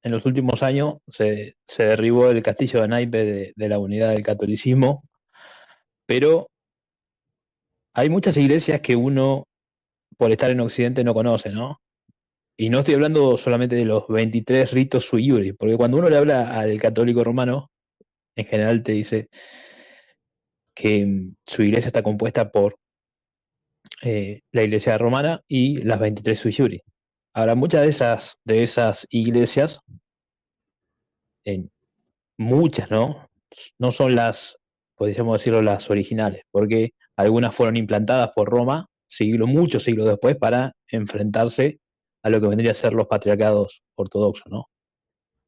en los últimos años se derribó el castillo de naipe de la unidad del catolicismo, pero hay muchas iglesias que uno, por estar en Occidente, no conoce, ¿no? Y no estoy hablando solamente de los 23 ritos sui iuris, porque cuando uno le habla al católico romano, en general te dice que su iglesia está compuesta por la iglesia romana y las 23 sui iuris. Ahora, muchas de esas iglesias, en muchas, ¿no? No son las, podríamos decirlo, las originales, porque algunas fueron implantadas por Roma muchos siglos después para enfrentarse a lo que vendría a ser los patriarcados ortodoxos, ¿no?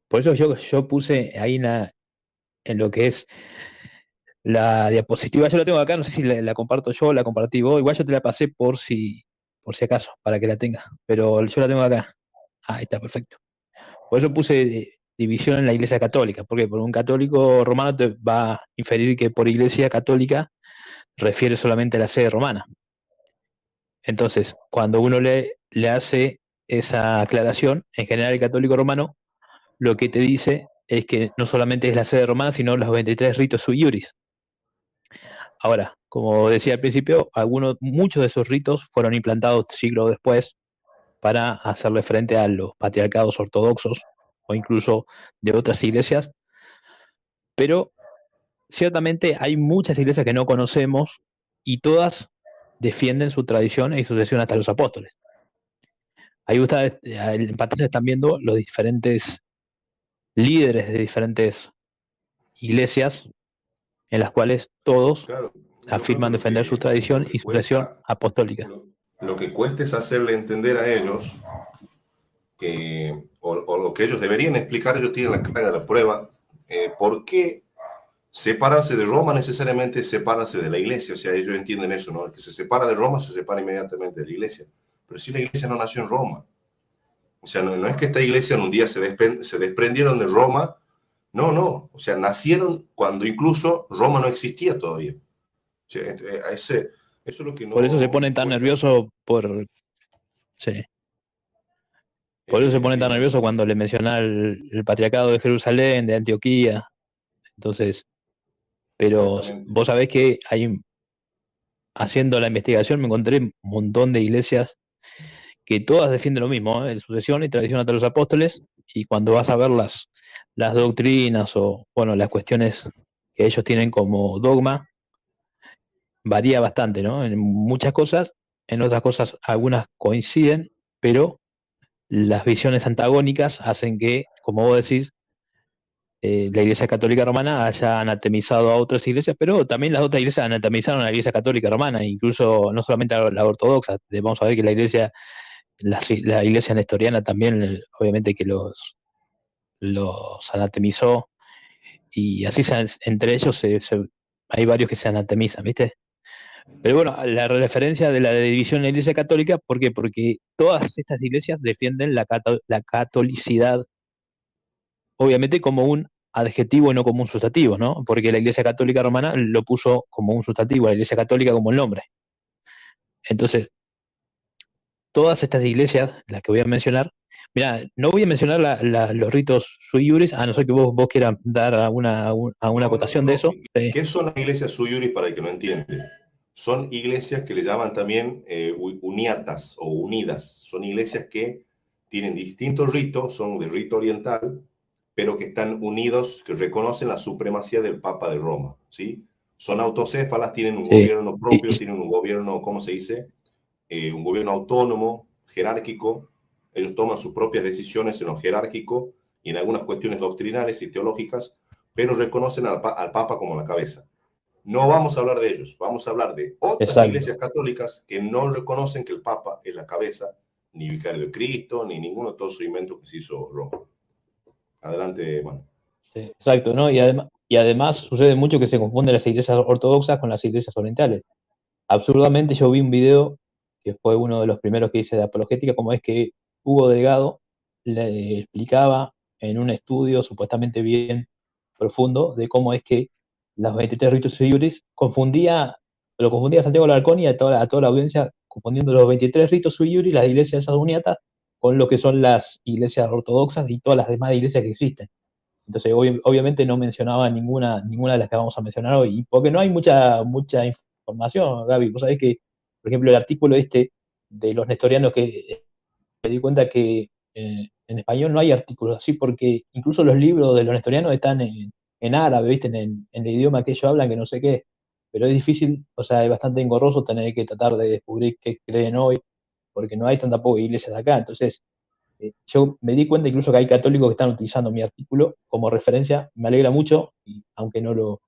Por eso yo puse ahí en lo que es la diapositiva, yo la tengo acá, no sé si la comparto yo o la compartí vos, igual yo te la pasé por si acaso, para que la tengas, pero yo la tengo acá. Ahí está, perfecto. Por eso puse división en la Iglesia Católica, porque por un católico romano te va a inferir que por Iglesia Católica refiere solamente a la sede romana. Entonces, cuando uno le hace esa aclaración, en general el católico romano lo que te dice es que no solamente es la sede romana, sino los 23 ritos sui iuris. Ahora, como decía al principio, muchos de esos ritos fueron implantados siglos después para hacerle frente a los patriarcados ortodoxos o incluso de otras iglesias, pero ciertamente hay muchas iglesias que no conocemos y todas defienden su tradición y sucesión hasta los apóstoles. Ahí ustedes en pantalla están viendo los diferentes líderes de diferentes iglesias en las cuales todos Claro, yo creo que afirman defender su lo tradición que y sucesión cuesta, apostólica. lo que cuesta es hacerle entender a ellos o lo que ellos deberían explicar, ellos tienen la carga de la prueba, por qué separarse de Roma necesariamente es separarse de la iglesia. O sea, ellos entienden eso, ¿no? El que se separa de Roma se separa inmediatamente de la iglesia. Pero si la iglesia no nació en Roma. O sea, no es que esta iglesia en un día se desprendieron de Roma. No, no. O sea, nacieron cuando incluso Roma no existía todavía. O sea, eso es lo que Por eso se nos ponen tan cuesta. nerviosos sí, por eso se En ponen tan fin, nerviosos cuando le menciona el patriarcado de Jerusalén, de Antioquía. Entonces, pero exactamente. vos sabés que haciendo la investigación me encontré un montón de iglesias que todas defienden lo mismo, ¿eh? Sucesión y tradición hasta los apóstoles, y cuando vas a ver las doctrinas o, bueno, las cuestiones que ellos tienen como dogma, varía bastante, ¿no? En muchas cosas, en otras cosas algunas coinciden, pero las visiones antagónicas hacen que, como vos decís, la Iglesia Católica Romana haya anatemizado a otras iglesias, pero también las otras iglesias anatemizaron a la Iglesia Católica Romana, incluso no solamente a la ortodoxa. Vamos a ver que la iglesia nestoriana también, obviamente que los anatemizó, y así entre ellos hay varios que se anatemizan, ¿viste? Pero bueno, la referencia de la división en la Iglesia Católica, ¿por qué? Porque todas estas iglesias defienden la catolicidad, obviamente como un adjetivo y no como un sustantivo, ¿no? Porque la Iglesia Católica Romana lo puso como un sustantivo, la Iglesia Católica como el nombre. Entonces, todas estas iglesias, las que voy a mencionar, mira, no voy a mencionar los ritos sui iuris, a no ser que vos quieras dar a una No, no, acotación de no. eso. ¿Qué son las iglesias suyuris para el que no entiende? Son iglesias que le llaman también uniatas o unidas. Son iglesias que tienen distintos ritos, son de rito oriental, pero que están unidos, que reconocen la supremacía del Papa de Roma, ¿sí? Son autocéfalas, tienen un Sí. gobierno propio, tienen un gobierno, ¿cómo se dice? Un gobierno autónomo, jerárquico. Ellos toman sus propias decisiones en lo jerárquico y en algunas cuestiones doctrinales y teológicas, pero reconocen al Papa como la cabeza. No vamos a hablar de ellos, vamos a hablar de otras Exacto. iglesias católicas que no reconocen que el Papa es la cabeza, ni vicario de Cristo, ni ninguno de todos sus inventos que se hizo Roma. Adelante, Manu. Sí, exacto, ¿no? Y además sucede mucho que se confunden las iglesias ortodoxas con las iglesias orientales. Absurdamente yo vi un video que fue uno de los primeros que hice de apologética, como es que Hugo Delgado le explicaba en un estudio supuestamente bien profundo de cómo es que las 23 ritos sui lo confundía a Santiago Alarcón y a toda la audiencia, confundiendo los 23 ritos sui iuris, las iglesias esas uniatas, con lo que son las iglesias ortodoxas y todas las demás iglesias que existen. Entonces, obviamente no mencionaba ninguna de las que vamos a mencionar hoy, y porque no hay mucha información, Gaby. Vos sabés que, por ejemplo, el artículo este de los nestorianos, que me di cuenta que en español no hay artículos así, porque incluso los libros de los nestorianos están en árabe, ¿viste? En el idioma que ellos hablan, que no sé qué, pero es difícil, o sea, es bastante engorroso tener que tratar de descubrir qué creen hoy, porque no hay tanta poca iglesias acá. Entonces, yo me di cuenta incluso que hay católicos que están utilizando mi artículo como referencia. Me alegra mucho, y aunque no lo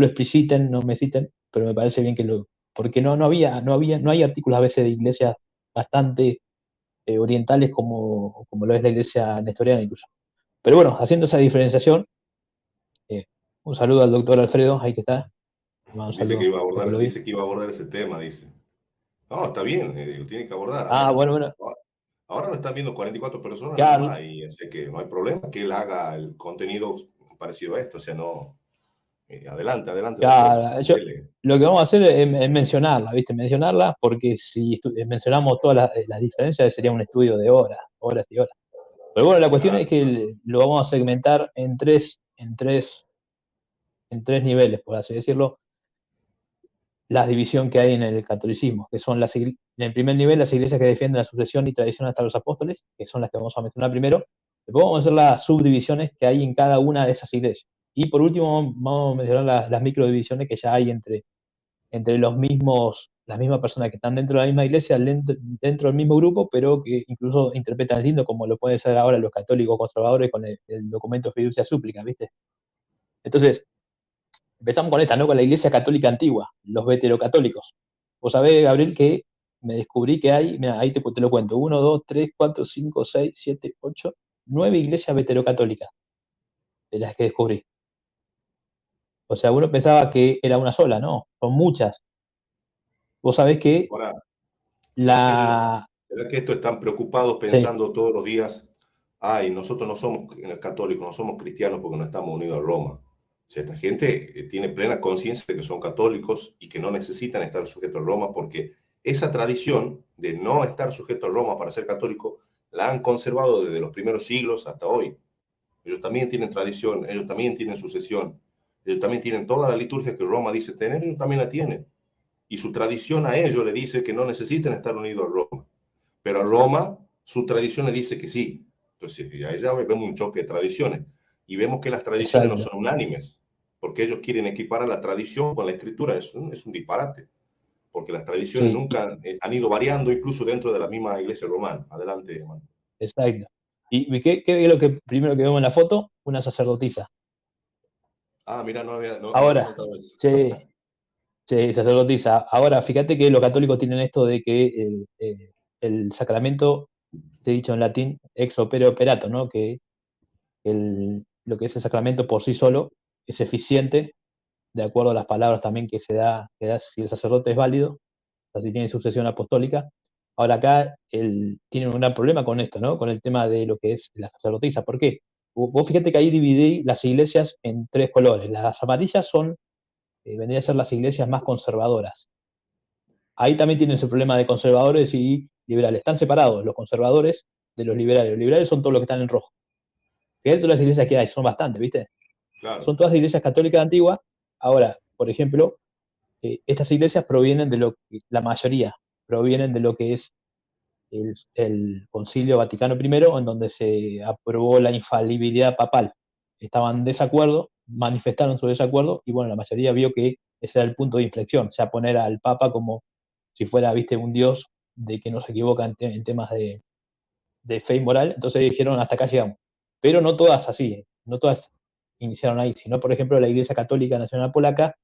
expliciten, no me citen, pero me parece bien que porque no hay artículos a veces de iglesias bastante orientales como lo es la iglesia nestoriana incluso. Pero bueno, haciendo esa diferenciación, eh, un saludo al doctor Alfredo, ahí que está. Le mando un saludo, espero que lo vi. Dice que iba a abordar ese tema, dice. No, está bien, lo tiene que abordar. Ah, bueno, bueno, Ahora lo están viendo 44 personas nada claro, más y sé que no hay problema que él haga el contenido parecido a esto. O sea, no. Adelante, adelante, doctor. claro. Dele. Lo que vamos a hacer es mencionarla, ¿viste? Mencionarla, porque si mencionamos todas las diferencias sería un estudio de horas, horas y horas. Pero bueno, la cuestión es Claro, que claro. lo vamos a segmentar en tres niveles, por así decirlo, la división que hay en el catolicismo, que son en el primer nivel las iglesias que defienden la sucesión y tradición hasta los apóstoles, que son las que vamos a mencionar primero. Después vamos a hacer las subdivisiones que hay en cada una de esas iglesias. Y por último vamos a mencionar las microdivisiones que ya hay entre las mismas personas que están dentro de la misma iglesia, dentro del mismo grupo, pero que incluso interpretan distinto, como lo pueden ser ahora los católicos conservadores con el documento Fiducia Súplica, ¿viste? Entonces, empezamos con esta, ¿no? Con la Iglesia Católica Antigua, los veterocatólicos. Vos sabés, Gabriel, que me descubrí que hay, mira, ahí te lo cuento, uno, dos, tres, cuatro, cinco, seis, siete, ocho, 9 iglesias veterocatólicas de las que descubrí. O sea, uno pensaba que era una sola, no, son muchas. Vos sabés que Ahora, la... ¿será que estos están preocupados Sí, pensando todos los días, ay, nosotros no somos católicos, no somos cristianos porque no estamos unidos a Roma? O sea, esta gente tiene plena conciencia de que son católicos y que no necesitan estar sujetos a Roma porque esa tradición de no estar sujeto a Roma para ser católico la han conservado desde los primeros siglos hasta hoy. Ellos también tienen tradición, ellos también tienen sucesión, ellos también tienen toda la liturgia que Roma dice tener, ellos también la tienen. Y su tradición a ellos le dice que no necesitan estar unidos a Roma. Pero a Roma, su tradición le dice que sí. Entonces, ahí ya vemos un choque de tradiciones. Y vemos que las tradiciones no exacto. son unánimes, porque ellos quieren equiparar la tradición con la escritura. Es un disparate, porque las tradiciones Sí, nunca han ido variando, incluso dentro de la misma iglesia romana. Adelante, hermano. exacto. ¿Y qué es lo que primero que vemos en la foto? Una sacerdotisa. Ah, mira, no había Ahora, notado eso. sí, sí, sacerdotisa. Ahora, fíjate que los católicos tienen esto de que el sacramento, te he dicho en latín, ex opere operato, ¿no? Que lo que es el sacramento por sí solo es eficiente, de acuerdo a las palabras también que da si el sacerdote es válido, o sea, si tiene sucesión apostólica. Ahora acá tiene un gran problema con esto, ¿no? Con el tema de lo que es la sacerdotisa. ¿Por qué? Vos fíjate que ahí dividí las iglesias en tres colores. Las amarillas vendrían a ser las iglesias más conservadoras. Ahí también tienen ese problema de conservadores y liberales. Están separados los conservadores de los liberales. Los liberales son todos los que están en rojo. Fíjate todas las iglesias que hay, son bastantes, ¿viste? Claro, Son todas iglesias católicas antiguas. Ahora, por ejemplo, estas iglesias provienen la mayoría, provienen de lo que es el Concilio Vaticano I, en donde se aprobó la infalibilidad papal. Estaban en desacuerdo, manifestaron su desacuerdo, y bueno, la mayoría vio que ese era el punto de inflexión, o sea, poner al Papa como si fuera, viste, un dios de que no se equivoca en temas de fe y moral. Entonces dijeron, hasta acá llegamos. Pero no todas así, no todas iniciaron ahí, sino, por ejemplo, la Iglesia Católica Nacional Polaca,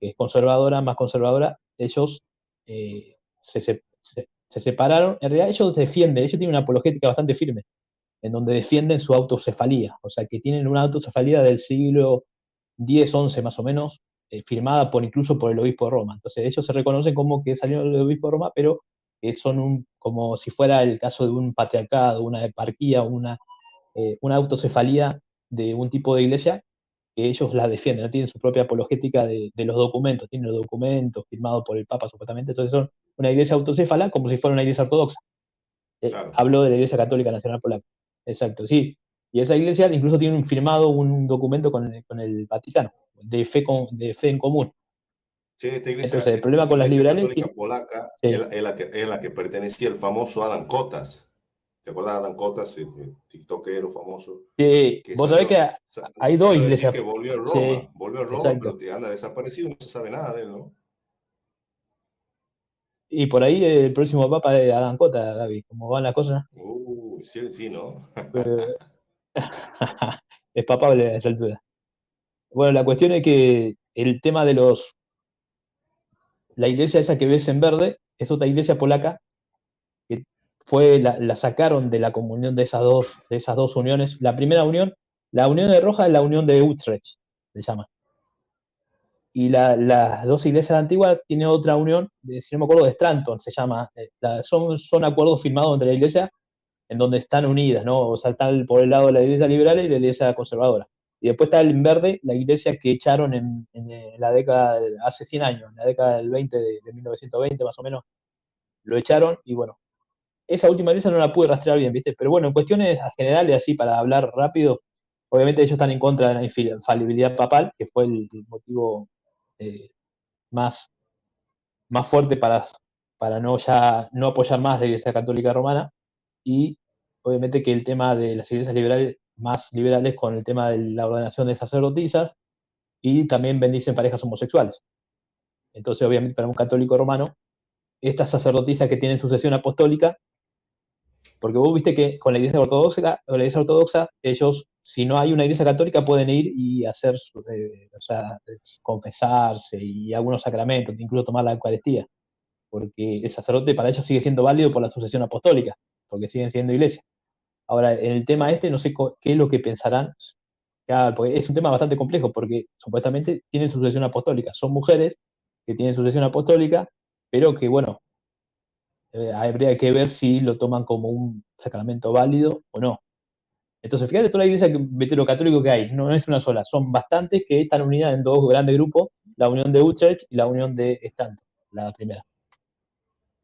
que es conservadora, más conservadora. Ellos se separaron. En realidad ellos tienen una apologética bastante firme, en donde defienden su autocefalía, o sea, que tienen una autocefalía del siglo X, XI más o menos, firmada incluso por el obispo de Roma. Entonces ellos se reconocen como que salieron del obispo de Roma, pero que son como si fuera el caso de un patriarcado, una eparquía, una autocefalía de un tipo de iglesia, que ellos la defienden, ¿no? Tienen su propia apologética de los documentos, tienen los documentos firmados por el Papa supuestamente. Entonces son una iglesia autocéfala como si fuera una iglesia ortodoxa. Claro. Hablo de la Iglesia Católica Nacional Polaca. Exacto, sí. Y esa iglesia incluso tiene firmado un documento con el Vaticano, de fe en común. Sí, Entonces, el esta problema con las iglesia liberales, católica polaca sí, es la que pertenecía el famoso Adam Kotas. ¿Te acuerdas de Adam Kotas, el tiktokero famoso? sí, Que vos sabés que hay dos salió a decir iglesias, que sí, volvió a Roma, exacto. pero te anda desaparecido, no se sabe nada de él, ¿no? Y por ahí el próximo papa de Adán Cota, Gaby, como van las cosas, Sí, sí, ¿no? eh, es papable a esa altura. Bueno, la cuestión es que el tema de la iglesia esa que ves en verde es otra iglesia polaca que la sacaron de la comunión de esas dos uniones. La primera unión, la unión de Roja es la unión de Utrecht, se llama. Y las dos iglesias antiguas tienen otra unión, si no me acuerdo, de Stranton, se llama. Son acuerdos firmados entre la iglesia en donde están unidas, ¿no? O sea, están por el lado de la iglesia liberal y la iglesia conservadora. Y después está en verde la iglesia que echaron en la década, hace 100 años, en la década del 20, de 1920 más o menos, lo echaron y bueno, esa última iglesia no la pude rastrear bien, ¿viste? Pero bueno, en cuestiones generales, así para hablar rápido, obviamente ellos están en contra de la infalibilidad papal, que fue el motivo eh, más, más fuerte para no apoyar más la Iglesia Católica Romana, y obviamente que el tema de las iglesias liberales, más liberales con el tema de la ordenación de sacerdotisas, y también bendicen parejas homosexuales. Entonces, obviamente, para un católico romano, estas sacerdotisas que tienen sucesión apostólica, porque vos viste que con la iglesia ortodoxa, ellos, si no hay una iglesia católica, pueden ir y hacer, o sea, confesarse y algunos sacramentos, incluso tomar la Eucaristía, porque el sacerdote para ellos sigue siendo válido por la sucesión apostólica, porque siguen siendo iglesia. Ahora, en el tema Claro. este, no sé qué es lo que pensarán. Claro, porque es un tema bastante complejo, porque supuestamente tienen sucesión apostólica. Son mujeres que tienen sucesión apostólica, pero que, bueno, habría que ver si lo toman como un sacramento válido o no. Entonces, fíjate toda la iglesia veterocatólica que hay, no es una sola, son bastantes que están unidas en dos grandes grupos, la unión de Utrecht y la unión de Stanton, la primera.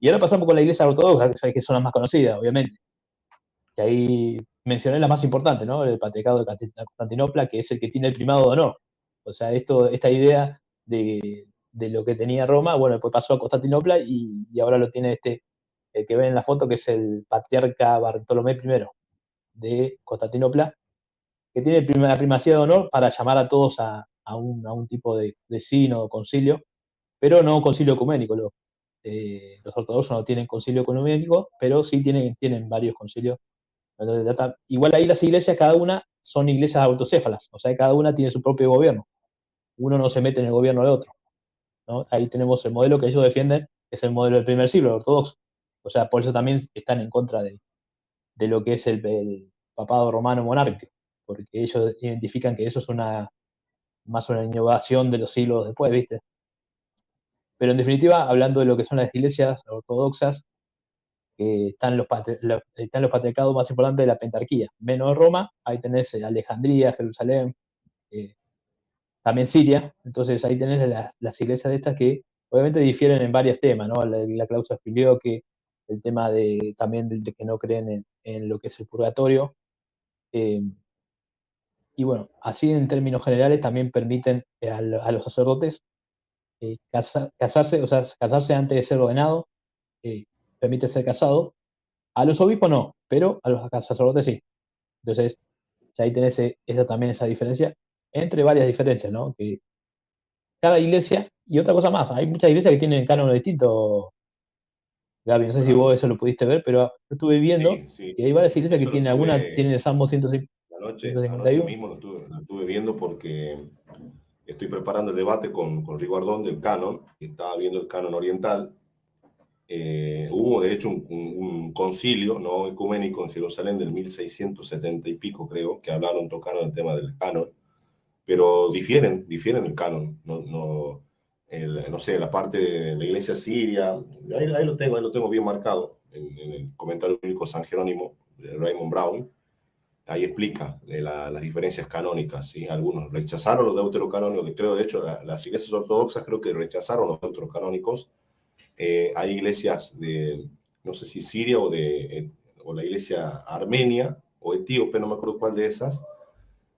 Y ahora pasamos con la iglesia ortodoxa, que son las más conocidas, obviamente. Que ahí mencioné la más importante, ¿no? El patriarcado de Constantinopla, que es el que tiene el primado de honor. O sea, esta idea de lo que tenía Roma, bueno, después pasó a Constantinopla y ahora lo tiene el que ven en la foto, que es el patriarca Bartolomé I de Constantinopla, que tiene la primacía de honor para llamar a todos a un tipo de sínodo o concilio, pero no concilio ecuménico. Los ortodoxos no tienen concilio ecuménico, pero sí tienen varios concilios. Igual ahí las iglesias, cada una son iglesias autocéfalas, o sea, cada una tiene su propio gobierno. Uno no se mete en el gobierno del otro, ¿no? Ahí tenemos el modelo que ellos defienden, que es el modelo del primer siglo, el ortodoxo. O sea, por eso también están en contra de lo que es el papado romano monárquico, porque ellos identifican que eso es más una innovación de los siglos después, ¿viste? Pero en definitiva, hablando de lo que son las iglesias ortodoxas, están los patriarcados más importantes de la pentarquía. Menos Roma, ahí tenés Alejandría, Jerusalén, eh, también Siria. Entonces ahí tenés las iglesias de estas que obviamente difieren en varios temas, ¿no? La clausura filioque, el tema también de que no creen en lo que es el purgatorio. eh, y bueno, así en términos generales también permiten a los sacerdotes casarse, o sea, casarse antes de ser ordenado, eh, permite ser casado. A los obispos no, pero a los sacerdotes sí. Entonces, ya ahí tenés esa diferencia, entre varias diferencias, ¿no? Que cada iglesia, y otra cosa más, hay muchas iglesias que tienen cánones distintos, Gaby, no sé si vos Claro. eso lo pudiste ver, pero yo estuve viendo Sí, sí. que hay varias iglesias que Eso lo tienen, algunas tienen estuve el Salmo anoche 151. mismo, lo estuve viendo porque estoy preparando el debate con Riguardón del canon, y estaba viendo el canon oriental. Hubo de hecho un concilio no ecuménico en Jerusalén del 1670 y pico, creo, que tocaron el tema del canon, pero difieren del canon. No sé, la parte de la iglesia siria, ahí lo tengo bien marcado en el comentario bíblico San Jerónimo de Raymond Brown. Ahí explica las diferencias canónicas, ¿sí? Algunos rechazaron los deuterocanónicos, creo, de hecho, las iglesias ortodoxas creo que rechazaron los deuterocanónicos. Hay iglesias no sé si Siria o o la iglesia armenia o etíope, no me acuerdo cuál de esas,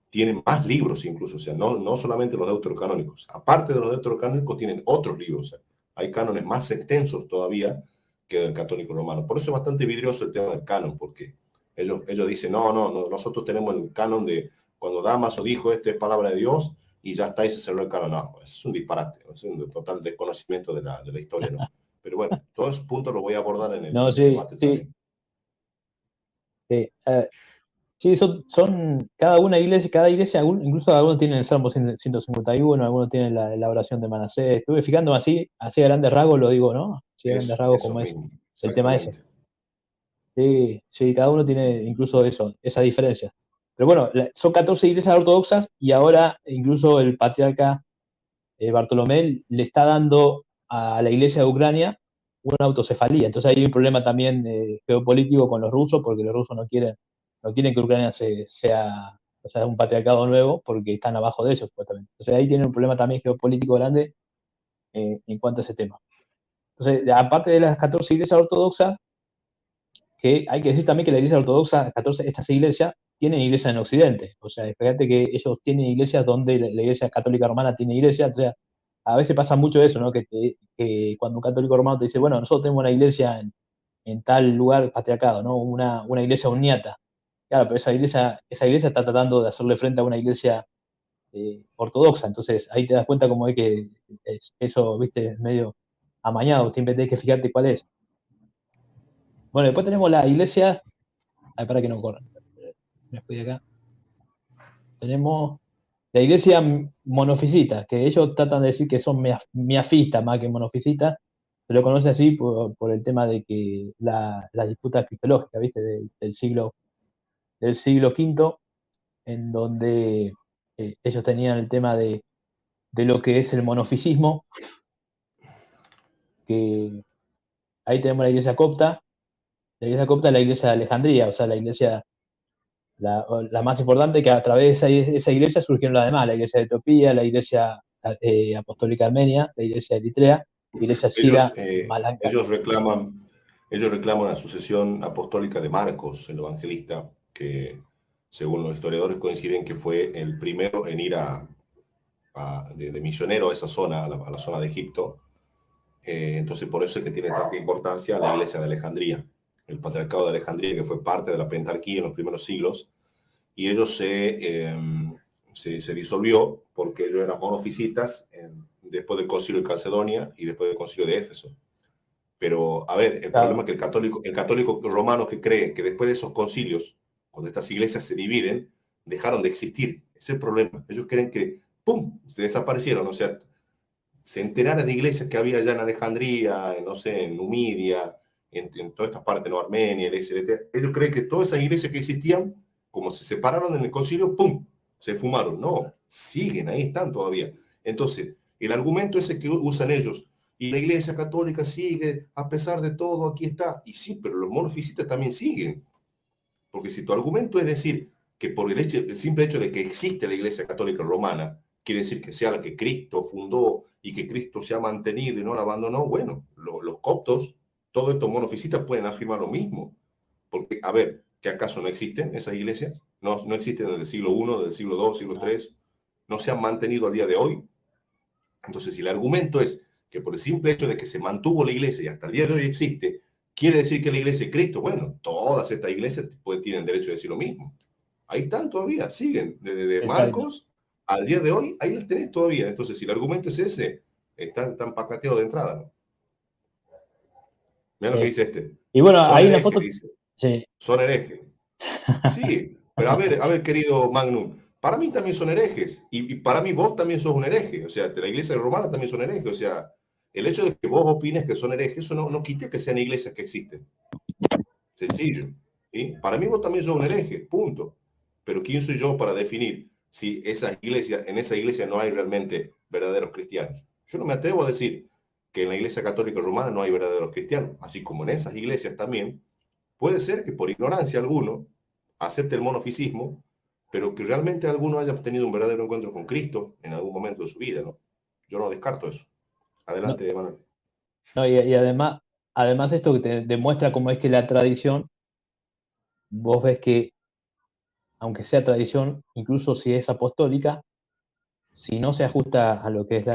tienen más libros incluso, o sea, no solamente los deuterocanónicos. Aparte de los deuterocanónicos, tienen otros libros, o sea, hay cánones más extensos todavía que del católico romano. Por eso es bastante vidrioso el tema del canon, porque ellos dicen, no, nosotros tenemos el canon de cuando Damaso dijo, esta es palabra de Dios, y ya está, y se cerró el canon. No, es un disparate, es un total desconocimiento de la historia, ¿no? Pero bueno, todos esos puntos los voy a abordar No, en el sí, debate sí. también. Sí, son cada iglesia, incluso algunos tienen el Salmo 151, algunos tienen la oración de Manasés. Estuve fijándome así a grandes rasgos, lo digo, ¿no? Así a grandes rasgos Eso como es mismo, el tema ese. exactamente. Sí, sí, cada uno tiene incluso eso, esa diferencia. Pero bueno, son 14 iglesias ortodoxas y ahora incluso el patriarca Bartolomé le está dando a la iglesia de Ucrania una autocefalía. Entonces hay un problema también geopolítico con los rusos, porque los rusos no quieren que Ucrania sea, o sea, un patriarcado nuevo, porque están abajo de eso, supuestamente. Entonces ahí tienen un problema también geopolítico grande en cuanto a ese tema. Entonces, aparte de las 14 iglesias ortodoxas, que hay que decir también que la iglesia ortodoxa, estas iglesias, tienen iglesia en Occidente. O sea, fíjate que ellos tienen iglesias donde la iglesia católica romana tiene iglesia. O sea, a veces pasa mucho eso, ¿no? Que cuando un católico romano te dice, bueno, nosotros tenemos una iglesia en tal lugar patriarcado, ¿no? Una iglesia uniata. Claro, pero esa iglesia está tratando de hacerle frente a una iglesia ortodoxa. Entonces, ahí te das cuenta como es que eso, viste, es medio amañado. Siempre tenés que fijarte cuál es. Bueno, después tenemos la iglesia. Ay, para que no corra. Me fui de acá. Tenemos la iglesia monofisita, que ellos tratan de decir que son miafistas más que monofisitas. Se lo conoce así por el tema de que la disputa cristológica, ¿viste? Del siglo V, en donde ellos tenían el tema de lo que es el monofisismo, que ahí tenemos la iglesia copta. La iglesia copta es la iglesia de Alejandría, o sea, la iglesia la más importante, que a través de esa iglesia surgieron las demás, la iglesia de Etiopía, la iglesia apostólica armenia, la iglesia de Eritrea, la iglesia Ellos, sira malanca. ellos reclaman, ellos reclaman la sucesión apostólica de Marcos, el evangelista, que según los historiadores coinciden que fue el primero en ir de misionero a esa zona, a la zona de Egipto. Entonces, por eso es que tiene tanta importancia la iglesia de Alejandría, el patriarcado de Alejandría, que fue parte de la pentarquía en los primeros siglos, y ellos se disolvió porque ellos eran monofisitas después del concilio de Calcedonia y después del concilio de Éfeso. Pero, a ver, el problema Claro, es que el católico romano que cree que después de esos concilios, cuando estas iglesias se dividen, dejaron de existir. Ese es el problema. Ellos creen que, ¡pum!, se desaparecieron. O sea, centenares de iglesias que había allá en Alejandría, no sé, en Numidia, en todas estas partes, ¿no? Armenia, el SLT. Ellos creen que todas esas iglesias que existían, como se separaron en el concilio, ¡pum!, se fumaron. No, siguen, ahí están todavía. Entonces, el argumento ese que usan ellos, y la iglesia católica sigue, a pesar de todo, aquí está. Y sí, pero los monofisitas también siguen. Porque si tu argumento es decir que por el simple hecho de que existe la iglesia católica romana, quiere decir que sea la que Cristo fundó y que Cristo se ha mantenido y no la abandonó, bueno, los coptos, todos estos monofisitas pueden afirmar lo mismo. Porque, a ver, ¿que acaso no existen esas iglesias? No existen desde el siglo I, desde el siglo II, siglo no, III, no se han mantenido al día de hoy. Entonces, si el argumento es que por el simple hecho de que se mantuvo la iglesia y hasta el día de hoy existe, quiere decir que la iglesia de Cristo, bueno, todas estas iglesias tienen derecho a decir lo mismo. Ahí están todavía, siguen, desde exacto. Marcos al día de hoy, ahí las tenés todavía. Entonces, si el argumento es ese, están pacateados de entrada, ¿no? Mira lo que Sí. dice este. Y bueno, Son ahí en la herejes, foto, dice. sí, Son herejes. Sí, pero a ver, querido Magnum, para mí también son herejes, y para mí vos también sos un hereje, o sea, de la iglesia romana también son herejes, o sea, el hecho de que vos opines que son herejes, eso no quita que sean iglesias que existen, sencillo, ¿sí? Para mí vos también sos un hereje, punto, pero ¿quién soy yo para definir si en esa iglesia no hay realmente verdaderos cristianos? Yo no me atrevo a decir que en la iglesia católica romana no hay verdaderos cristianos, así como en esas iglesias también. Puede ser que por ignorancia alguno acepte el monofisismo, pero que realmente alguno haya tenido un verdadero encuentro con Cristo en algún momento de su vida, ¿no? Yo no descarto eso. no, Adelante, Manuel. no, y además esto que te demuestra cómo es que la tradición vos ves que, aunque sea tradición, incluso si es apostólica, si no se ajusta a lo que es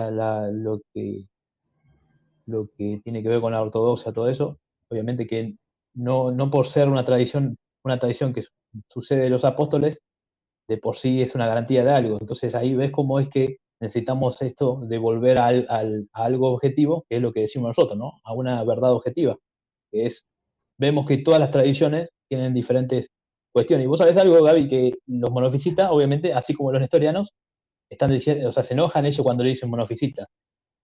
lo que tiene que ver con la ortodoxia, todo eso, obviamente que no por ser una tradición que sucede de los apóstoles, de por sí es una garantía de algo. Entonces ahí ves cómo es que necesitamos esto de volver a algo objetivo, que es lo que decimos nosotros, ¿no? A una verdad objetiva, que es, vemos que todas las tradiciones tienen diferentes cuestiones. Y vos sabés algo, Gaby, que los monofisitas, obviamente, así como los nestorianos, están diciendo, o sea, se enojan ellos cuando le dicen monofisita.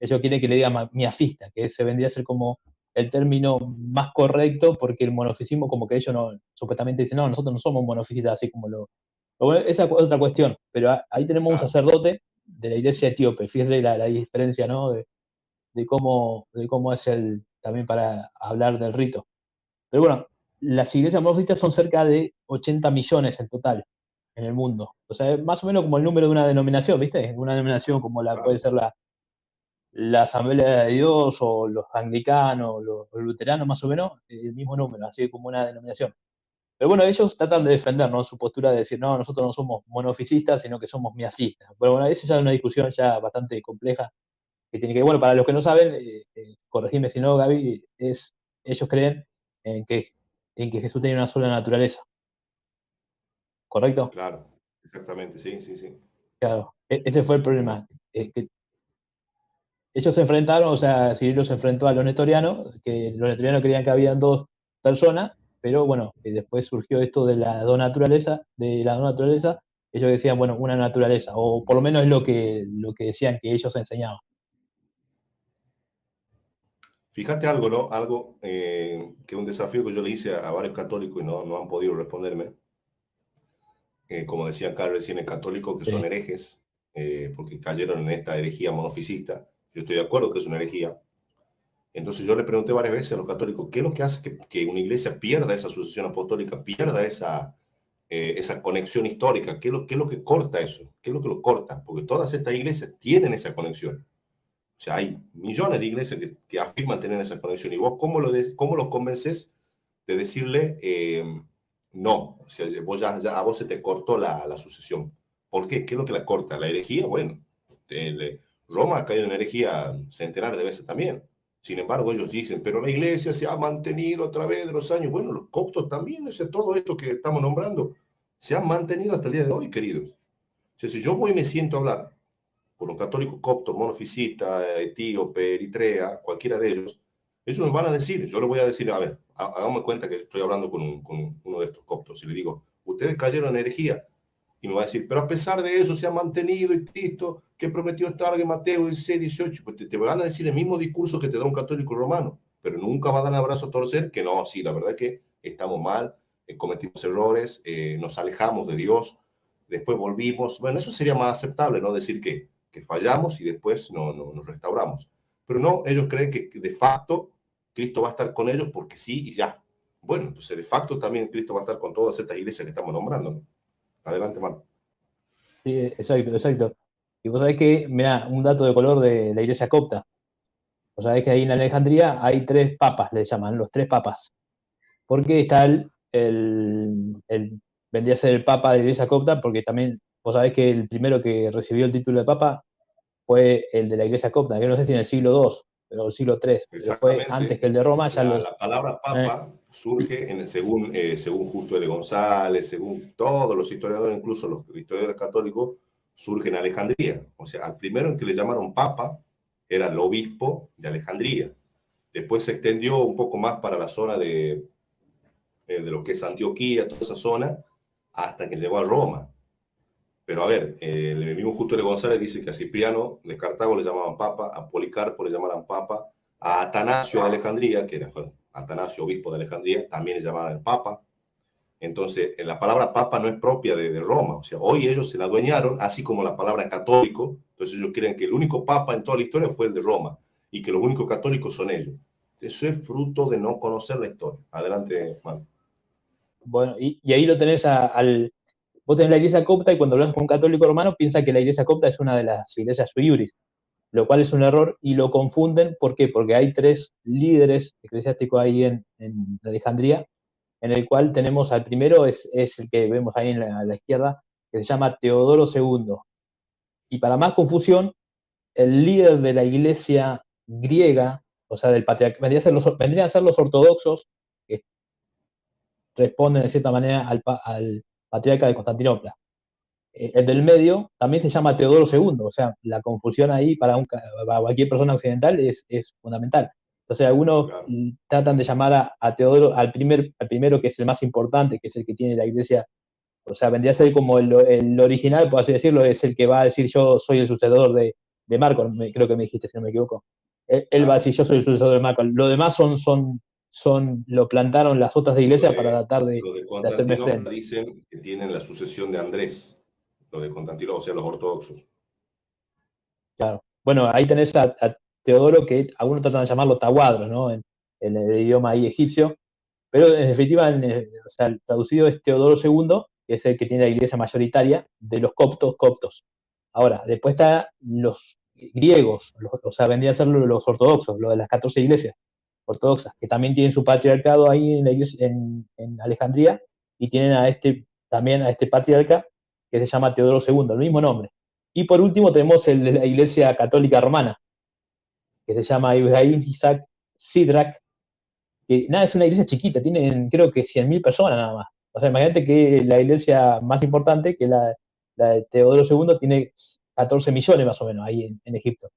Ellos quieren que le digan miafista, que se vendría a ser como el término más correcto, porque el monofisismo, como que ellos no, supuestamente dicen, no, nosotros no somos monofisitas, así como bueno, esa es otra cuestión, pero ahí tenemos un Claro, sacerdote de la iglesia etíope, fíjese la diferencia, ¿no? De cómo es también para hablar del rito. Pero bueno, las iglesias monofisitas son cerca de 80 millones en total en el mundo. O sea, es más o menos como el número de una denominación, ¿viste? Una denominación como puede claro. ser la Asamblea de Dios o los anglicanos, los luteranos, más o menos, el mismo número, así como una denominación. Pero bueno, ellos tratan de defender, ¿no? Su postura de decir, no, nosotros no somos monofisistas, sino que somos miafistas. Pero bueno, esa ya es una discusión ya bastante compleja, que tiene que, bueno, para los que no saben, corregime si no, Gaby, ellos creen en que, en que Jesús tiene una sola naturaleza, ¿correcto? Claro, exactamente, sí, sí, sí. Claro, ese fue el Mm. problema. Que ellos se enfrentaron, o sea, Cirilo se enfrentó a los nestorianos, que los nestorianos creían que habían dos personas, pero bueno, después surgió esto de la dos naturaleza, ellos decían, bueno, una naturaleza, o por lo menos es lo que decían que ellos enseñaban. Fíjate algo, ¿no? Algo que un desafío que yo le hice a varios católicos y no han podido responderme. Como decía acá recién, el católico que son Sí, herejes, porque cayeron en esta herejía monofisista. Yo estoy de acuerdo que es una herejía. Entonces yo le pregunté varias veces a los católicos, ¿qué es lo que hace que una iglesia pierda esa sucesión apostólica, pierda esa conexión histórica? ¿Qué es lo que corta eso? ¿Qué es lo que lo corta? Porque todas estas iglesias tienen esa conexión. O sea, hay millones de iglesias que afirman tener esa conexión. ¿Y vos cómo los convences de decirle no? O sea, a vos se te cortó la sucesión. ¿Por qué? ¿Qué es lo que la corta? ¿La herejía? Bueno, Roma ha caído en herejía centenares de veces también. Sin embargo, ellos dicen, pero la iglesia se ha mantenido a través de los años. Bueno, los coptos también, o sea, todo esto que estamos nombrando, se han mantenido hasta el día de hoy, queridos. O sea, si yo voy y me siento a hablar por un católico copto, monofisita, etíope, eritrea, cualquiera de ellos me van a decir, yo le voy a decir, a ver, hagamos cuenta que estoy hablando con uno de estos coptos y le digo, ustedes cayeron en herejía. Y me va a decir, pero a pesar de eso se ha mantenido y Cristo que prometió estar en Mateo 16, 18, pues te van a decir el mismo discurso que te da un católico romano, pero nunca va a dar un abrazo a torcer que no, sí, la verdad es que estamos mal, cometimos errores, nos alejamos de Dios, después volvimos. Bueno, eso sería más aceptable, ¿no? Decir que fallamos y después nos restauramos. Pero no, ellos creen que de facto Cristo va a estar con ellos porque sí y ya. Bueno, entonces de facto también Cristo va a estar con todas estas iglesias que estamos nombrando, ¿no? Adelante, Marco. sí, exacto, exacto. Y vos sabés que, mirá, un dato de color de la iglesia copta. Vos sabés que ahí en Alejandría hay tres papas, le llaman, los tres papas. Porque está vendría a ser el papa de la iglesia copta, porque también, vos sabés que el primero que recibió el título de papa fue el de la iglesia copta, que no sé si en el siglo II, pero el siglo III, pero fue antes Exactamente. que el de Roma, ya los... La palabra eh, papa surge según Justo de González, según todos los historiadores, incluso los historiadores católicos, surge en Alejandría. O sea, al primero en que le llamaron papa era el obispo de Alejandría. Después se extendió un poco más para la zona de lo que es Antioquía, toda esa zona, hasta que llegó a Roma. Pero a ver, el mismo Justo de González dice que a Cipriano de Cartago le llamaban papa, a Policarpo le llamaban papa, a Atanasio de Alejandría, que era bueno, Atanasio, obispo de Alejandría, también le llamaban el papa. Entonces, la palabra papa no es propia de Roma, o sea, hoy ellos se la adueñaron, así como la palabra católico, entonces ellos creen que el único papa en toda la historia fue el de Roma y que los únicos católicos son ellos. Eso es fruto de no conocer la historia. Adelante, Juan. bueno, y ahí lo tenés vos tenés la iglesia copta y cuando hablas con un católico romano piensa que la iglesia copta es una de las iglesias sui iuris, lo cual es un error y lo confunden. ¿Por qué? Porque hay tres líderes eclesiásticos ahí en Alejandría, en el cual tenemos al primero, es el que vemos ahí a la izquierda, que se llama Teodoro II. Y para más confusión, el líder de la iglesia griega, o sea, del patriarca, vendrían a ser los ortodoxos, que responden de cierta manera al patriarca de Constantinopla. El del medio también se llama Teodoro II, o sea, la confusión ahí para cualquier persona occidental es fundamental. Entonces algunos Claro. tratan de llamar a Teodoro, al primero que es el más importante, que es el que tiene la iglesia, o sea, vendría a ser como el original, por así decirlo, es el que va a decir yo soy el sucedor de Marco, creo que me dijiste, si no me equivoco. Él va a Claro. decir yo soy el sucesor de Marco. Lo demás lo plantaron las otras Los iglesias para de, tratar los de de hacerme Constantinopla frente. dicen que tienen la sucesión de Andrés, los de Constantinopla, o sea, los ortodoxos. Claro. Bueno, ahí tenés a Teodoro, que algunos tratan de llamarlo Tahuadro, ¿no? En el idioma ahí egipcio, pero en definitiva, o sea, el traducido es Teodoro II, que es el que tiene la iglesia mayoritaria de los coptos. Ahora, después está los griegos, o sea, vendría a ser los ortodoxos, lo de las 14 iglesias ortodoxas, que también tienen su patriarcado ahí en la iglesia, en Alejandría, y tienen también a este patriarca que se llama Teodoro II, el mismo nombre. Y por último tenemos el de la iglesia católica romana, que se llama Ibrahim Isaac Sidrak, que nada, es una iglesia chiquita, tienen creo que 100.000 personas nada más. O sea, imagínate que la iglesia más importante, que la de Teodoro II, tiene 14 millones más o menos ahí en Egipto,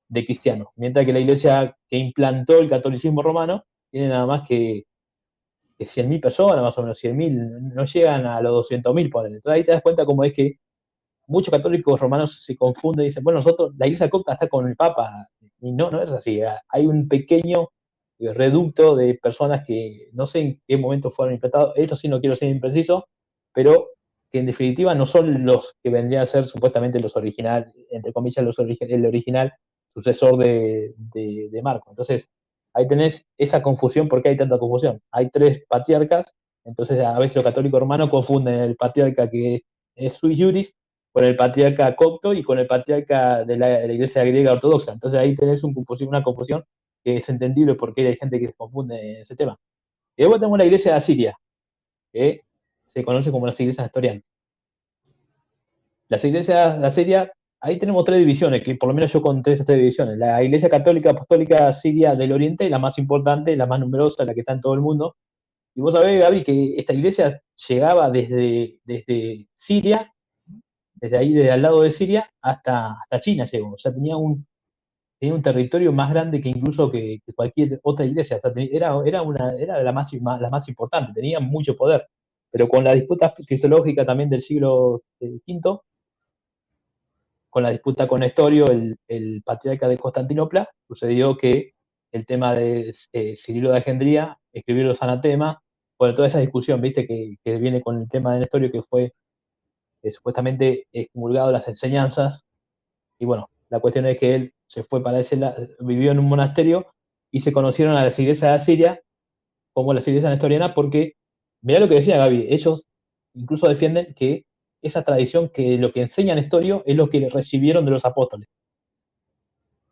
de cristianos. Mientras que la iglesia que implantó el catolicismo romano tiene nada más que 100.000 personas, más o menos 100.000, no llegan a los 200.000, ponen. Entonces ahí te das cuenta cómo es que muchos católicos romanos se confunden y dicen, bueno, nosotros, la iglesia copta está con el Papa, y no, no es así. Hay un pequeño reducto de personas que no sé en qué momento fueron implantados, esto sí no quiero ser impreciso, pero que en definitiva no son los que vendrían a ser supuestamente los originales, entre comillas, el original sucesor de Marco. Entonces, ahí tenés esa confusión. ¿Por qué hay tanta confusión? Hay tres patriarcas, entonces a veces los católicos romanos confunden el patriarca que es sui juris con el patriarca copto y con el patriarca de la iglesia griega ortodoxa. Entonces ahí tenés una confusión que es entendible porque hay gente que se confunde en ese tema. Y luego tenemos la iglesia de Asiria, que se conoce como las iglesias nestorianas. Las iglesias de Asiria, ahí tenemos tres divisiones, que por lo menos yo conté esas tres divisiones. La iglesia católica apostólica siria del Oriente, la más importante, la más numerosa, la que está en todo el mundo. Y vos sabés, Gaby, que esta iglesia llegaba desde Siria, desde ahí, desde al lado de Siria, hasta China llegó. O sea, tenía un territorio más grande que incluso que cualquier otra iglesia. O sea, era la más importante, tenía mucho poder. Pero con la disputa cristológica también del siglo V, con la disputa con Nestorio, el patriarca de Constantinopla, sucedió que el tema de Cirilo de Alejandría, escribió los anatemas, bueno, toda esa discusión, viste, que viene con el tema de Nestorio, que fue supuestamente excomulgado las enseñanzas. Y bueno, la cuestión es que él se fue para ese lado, vivió en un monasterio y se conocieron a las iglesias de Asiria como las iglesias nestorianas porque, mirá lo que decía Gaby, ellos incluso defienden que esa tradición, que lo que enseña Nestorio es lo que recibieron de los apóstoles.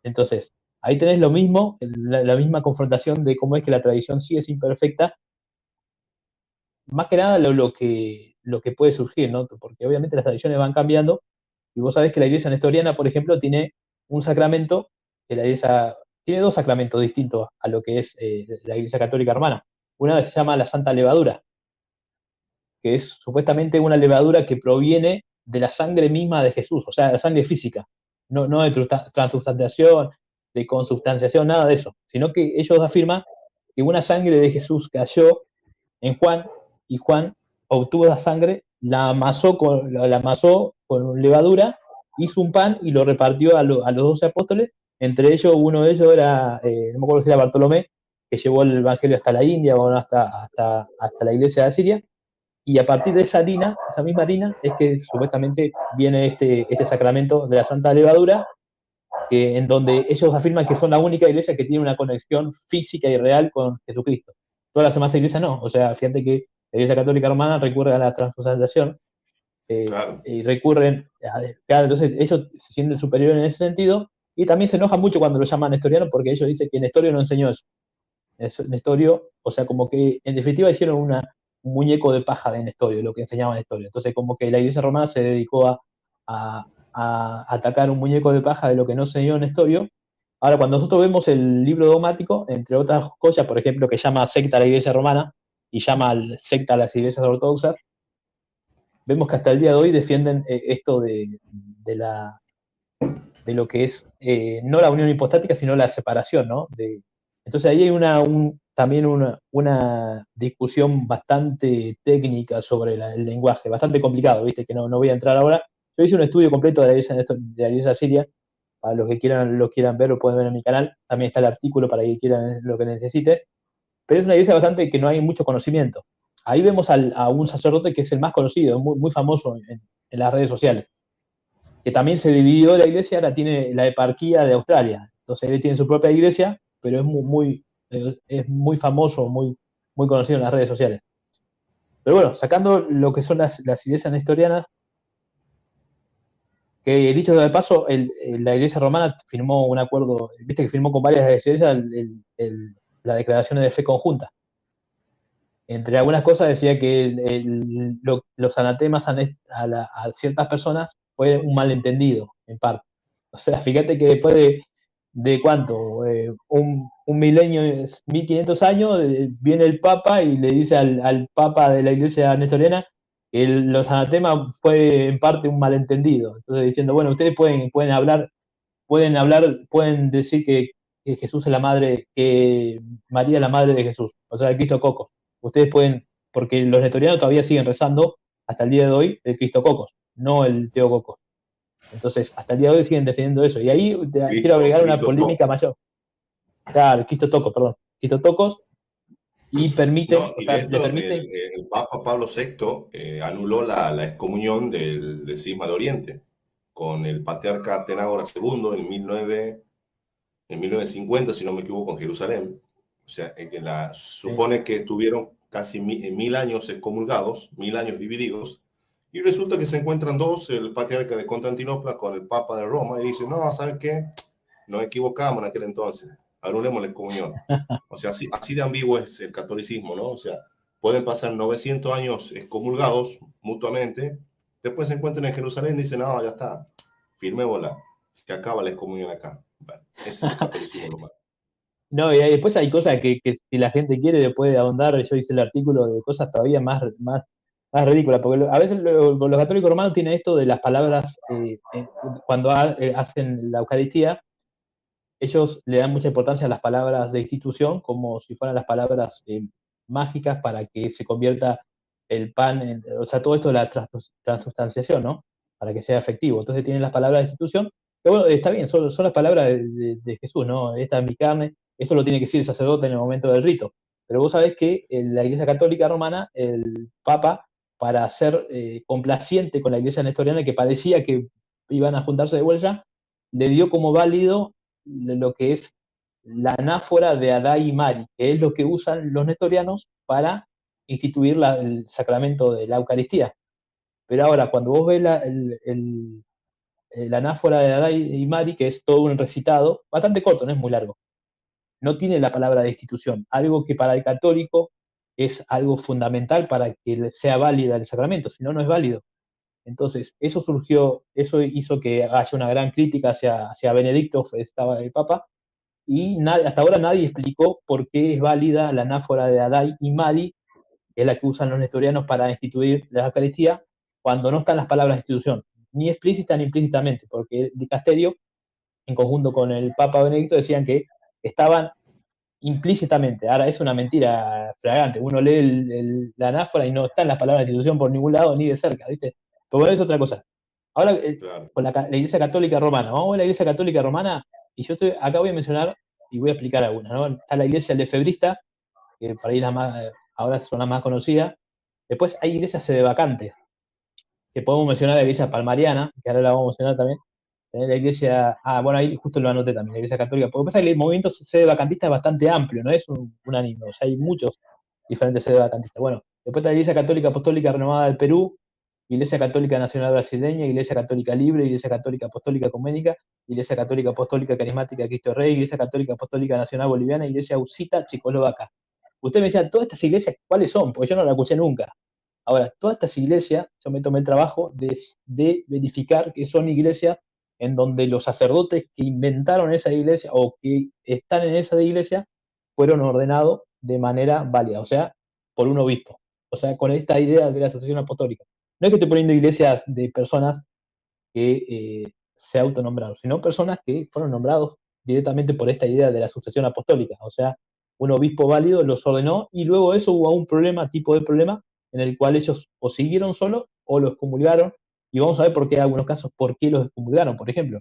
Entonces, ahí tenés lo mismo, la misma confrontación de cómo es que la tradición sí es imperfecta, más que nada lo que puede surgir, ¿no? Porque obviamente las tradiciones van cambiando. Y vos sabés que la iglesia nestoriana, por ejemplo, tiene un sacramento, que la iglesia tiene dos sacramentos distintos a lo que es la iglesia católica hermana. Una se llama la Santa Levadura, que es supuestamente una levadura que proviene de la sangre misma de Jesús, o sea, la sangre física, no de transubstanciación, de consubstanciación, nada de eso, sino que ellos afirman que una sangre de Jesús cayó en Juan y Juan obtuvo la sangre, la amasó con levadura, hizo un pan y lo repartió a los 12 apóstoles. Entre ellos, uno de ellos era, no me acuerdo si era Bartolomé, que llevó el evangelio hasta la India o hasta la iglesia de Siria. Y a partir de esa harina, esa misma harina, es que supuestamente viene este sacramento de la Santa Levadura, en donde ellos afirman que son la única iglesia que tiene una conexión física y real con Jesucristo. Todas las demás iglesias no. O sea, fíjate que la Iglesia Católica Romana recurre a la transubstanciación Claro. y recurren, claro, entonces ellos se sienten superiores en ese sentido y también se enojan mucho cuando lo llaman nestoriano porque ellos dicen que Nestorio no enseñó eso. Nestorio, o sea, como que en definitiva hicieron un muñeco de paja de Nestorio, lo que enseñaba Nestorio. Entonces, como que la iglesia romana se dedicó a atacar un muñeco de paja de lo que no enseñó Nestorio. Ahora, cuando nosotros vemos el libro dogmático, entre otras cosas, por ejemplo, que llama secta a la iglesia romana y llama secta a las iglesias ortodoxas, vemos que hasta el día de hoy defienden esto de lo que es no la unión hipostática, sino la separación, ¿no? Entonces ahí hay también una discusión bastante técnica sobre el lenguaje, bastante complicado, ¿viste? Que no voy a entrar ahora. Yo hice un estudio completo de la iglesia siria, para los que lo quieran ver, lo pueden ver en mi canal. También está el artículo para que quieran lo que necesite. Pero es una iglesia bastante que no hay mucho conocimiento. Ahí vemos a un sacerdote que es el más conocido, muy, muy famoso en las redes sociales, que también se dividió la iglesia, ahora tiene la eparquía de Australia. Entonces él tiene su propia iglesia, pero es muy famoso, muy, muy conocido en las redes sociales. Pero bueno, sacando lo que son las iglesias nestorianas, que dicho de paso, la iglesia romana firmó un acuerdo, viste que firmó con varias iglesias la declaración de fe conjunta. Entre algunas cosas decía que los anatemas a ciertas personas fue un malentendido, en parte. O sea, fíjate que después de cuánto, un milenio, 1500 años, viene el Papa y le dice al Papa de la iglesia nestoriana que los anatemas fue en parte un malentendido. Entonces diciendo, bueno, ustedes pueden decir que Jesús es la madre, que María es la madre de Jesús, o sea, el Cristo Coco. Ustedes pueden, porque los nestorianos todavía siguen rezando hasta el día de hoy el Cristo Cocos, no el Teococos. Entonces, hasta el día de hoy siguen defendiendo eso. Y ahí quiero agregar una polémica mayor. Claro, Cristo Tocos, perdón. Cristo Tocos, y permiten, No, o y de sea, le hecho, permiten. el Papa Pablo VI anuló la excomunión del Cisma de Oriente con el patriarca Atenagora II en 1950, si no me equivoco, en Jerusalén. O sea, supone que estuvieron casi 1000 años excomulgados, 1000 años divididos, y resulta que se encuentran dos, el patriarca de Constantinopla con el Papa de Roma, y dicen, no, ¿saben qué? Nos equivocamos en aquel entonces, anulemos la excomunión. O sea, así de ambiguo es el catolicismo, ¿no? O sea, pueden pasar 900 años excomulgados mutuamente, después se encuentran en Jerusalén y dicen, no, ya está, firmémosla, se acaba la excomunión acá. Bueno, ese es el catolicismo romano. No, y después hay cosas que si la gente quiere le puede ahondar. Yo hice el artículo de cosas todavía más ridículas, porque a veces los católicos romanos tienen esto de las palabras, cuando hacen la Eucaristía, ellos le dan mucha importancia a las palabras de institución como si fueran las palabras mágicas para que se convierta el pan o sea, todo esto de la transubstanciación, ¿no? Para que sea efectivo. Entonces tienen las palabras de institución, que bueno, está bien, son las palabras de Jesús, ¿no? Esta es mi carne, esto lo tiene que decir el sacerdote en el momento del rito. Pero vos sabés que en la Iglesia Católica Romana, el Papa, para ser complaciente con la Iglesia Nestoriana, que parecía que iban a juntarse de vuelta, le dio como válido lo que es la anáfora de Adai y Mari, que es lo que usan los nestorianos para instituir el sacramento de la Eucaristía. Pero ahora, cuando vos ves la anáfora de Adai y Mari, que es todo un recitado, bastante corto, no es muy largo, no tiene la palabra de institución, algo que para el católico es algo fundamental para que sea válida el sacramento, si no, no es válido. Entonces, eso hizo que haya una gran crítica hacia Benedicto, estaba el Papa, y hasta ahora nadie explicó por qué es válida la anáfora de Adai y Mari, que es la que usan los nestorianos para instituir la Eucaristía, cuando no están las palabras de institución, ni explícita ni implícitamente, porque el dicasterio, en conjunto con el Papa Benedicto, decían que estaban implícitamente. Ahora es una mentira flagrante. Uno lee la anáfora y no están las palabras de institución por ningún lado ni de cerca, ¿viste? Pero bueno, es otra cosa. Ahora, Claro. con la Iglesia Católica Romana, vamos a ver la Iglesia Católica Romana, y acá voy a mencionar y voy a explicar algunas, ¿no? Está la Iglesia Lefebrista, que para ahí ahora son las más conocidas. Después hay iglesias sedevacantes, que podemos mencionar la Iglesia Palmariana, que ahora la vamos a mencionar también. La iglesia, bueno, ahí justo lo anoté también, la iglesia católica, porque pasa que el movimiento sedevacantista es bastante amplio, no es unánime, o sea, hay muchos diferentes sedevacantistas. Bueno, después está la iglesia católica apostólica renovada del Perú, Iglesia Católica Nacional Brasileña, Iglesia Católica Libre, Iglesia Católica Apostólica Ecuménica, Iglesia Católica Apostólica Carismática Cristo Rey, Iglesia Católica Apostólica Nacional Boliviana, Iglesia Usita Checoslovaca. Usted me decía, ¿todas estas iglesias cuáles son? Porque yo no las escuché nunca. Ahora, todas estas iglesias, yo me tomé el trabajo de verificar que son iglesias en donde los sacerdotes que inventaron esa iglesia o que están en esa iglesia fueron ordenados de manera válida, o sea, por un obispo. O sea, con esta idea de la asociación apostólica. No es que estoy poniendo iglesias de personas que se autonombraron, sino personas que fueron nombrados directamente por esta idea de la sucesión apostólica. O sea, un obispo válido los ordenó y luego eso hubo un problema, tipo de problema, en el cual ellos o siguieron solos o los excomulgaron. Y vamos a ver por qué en algunos casos, por qué los excomulgaron. Por ejemplo,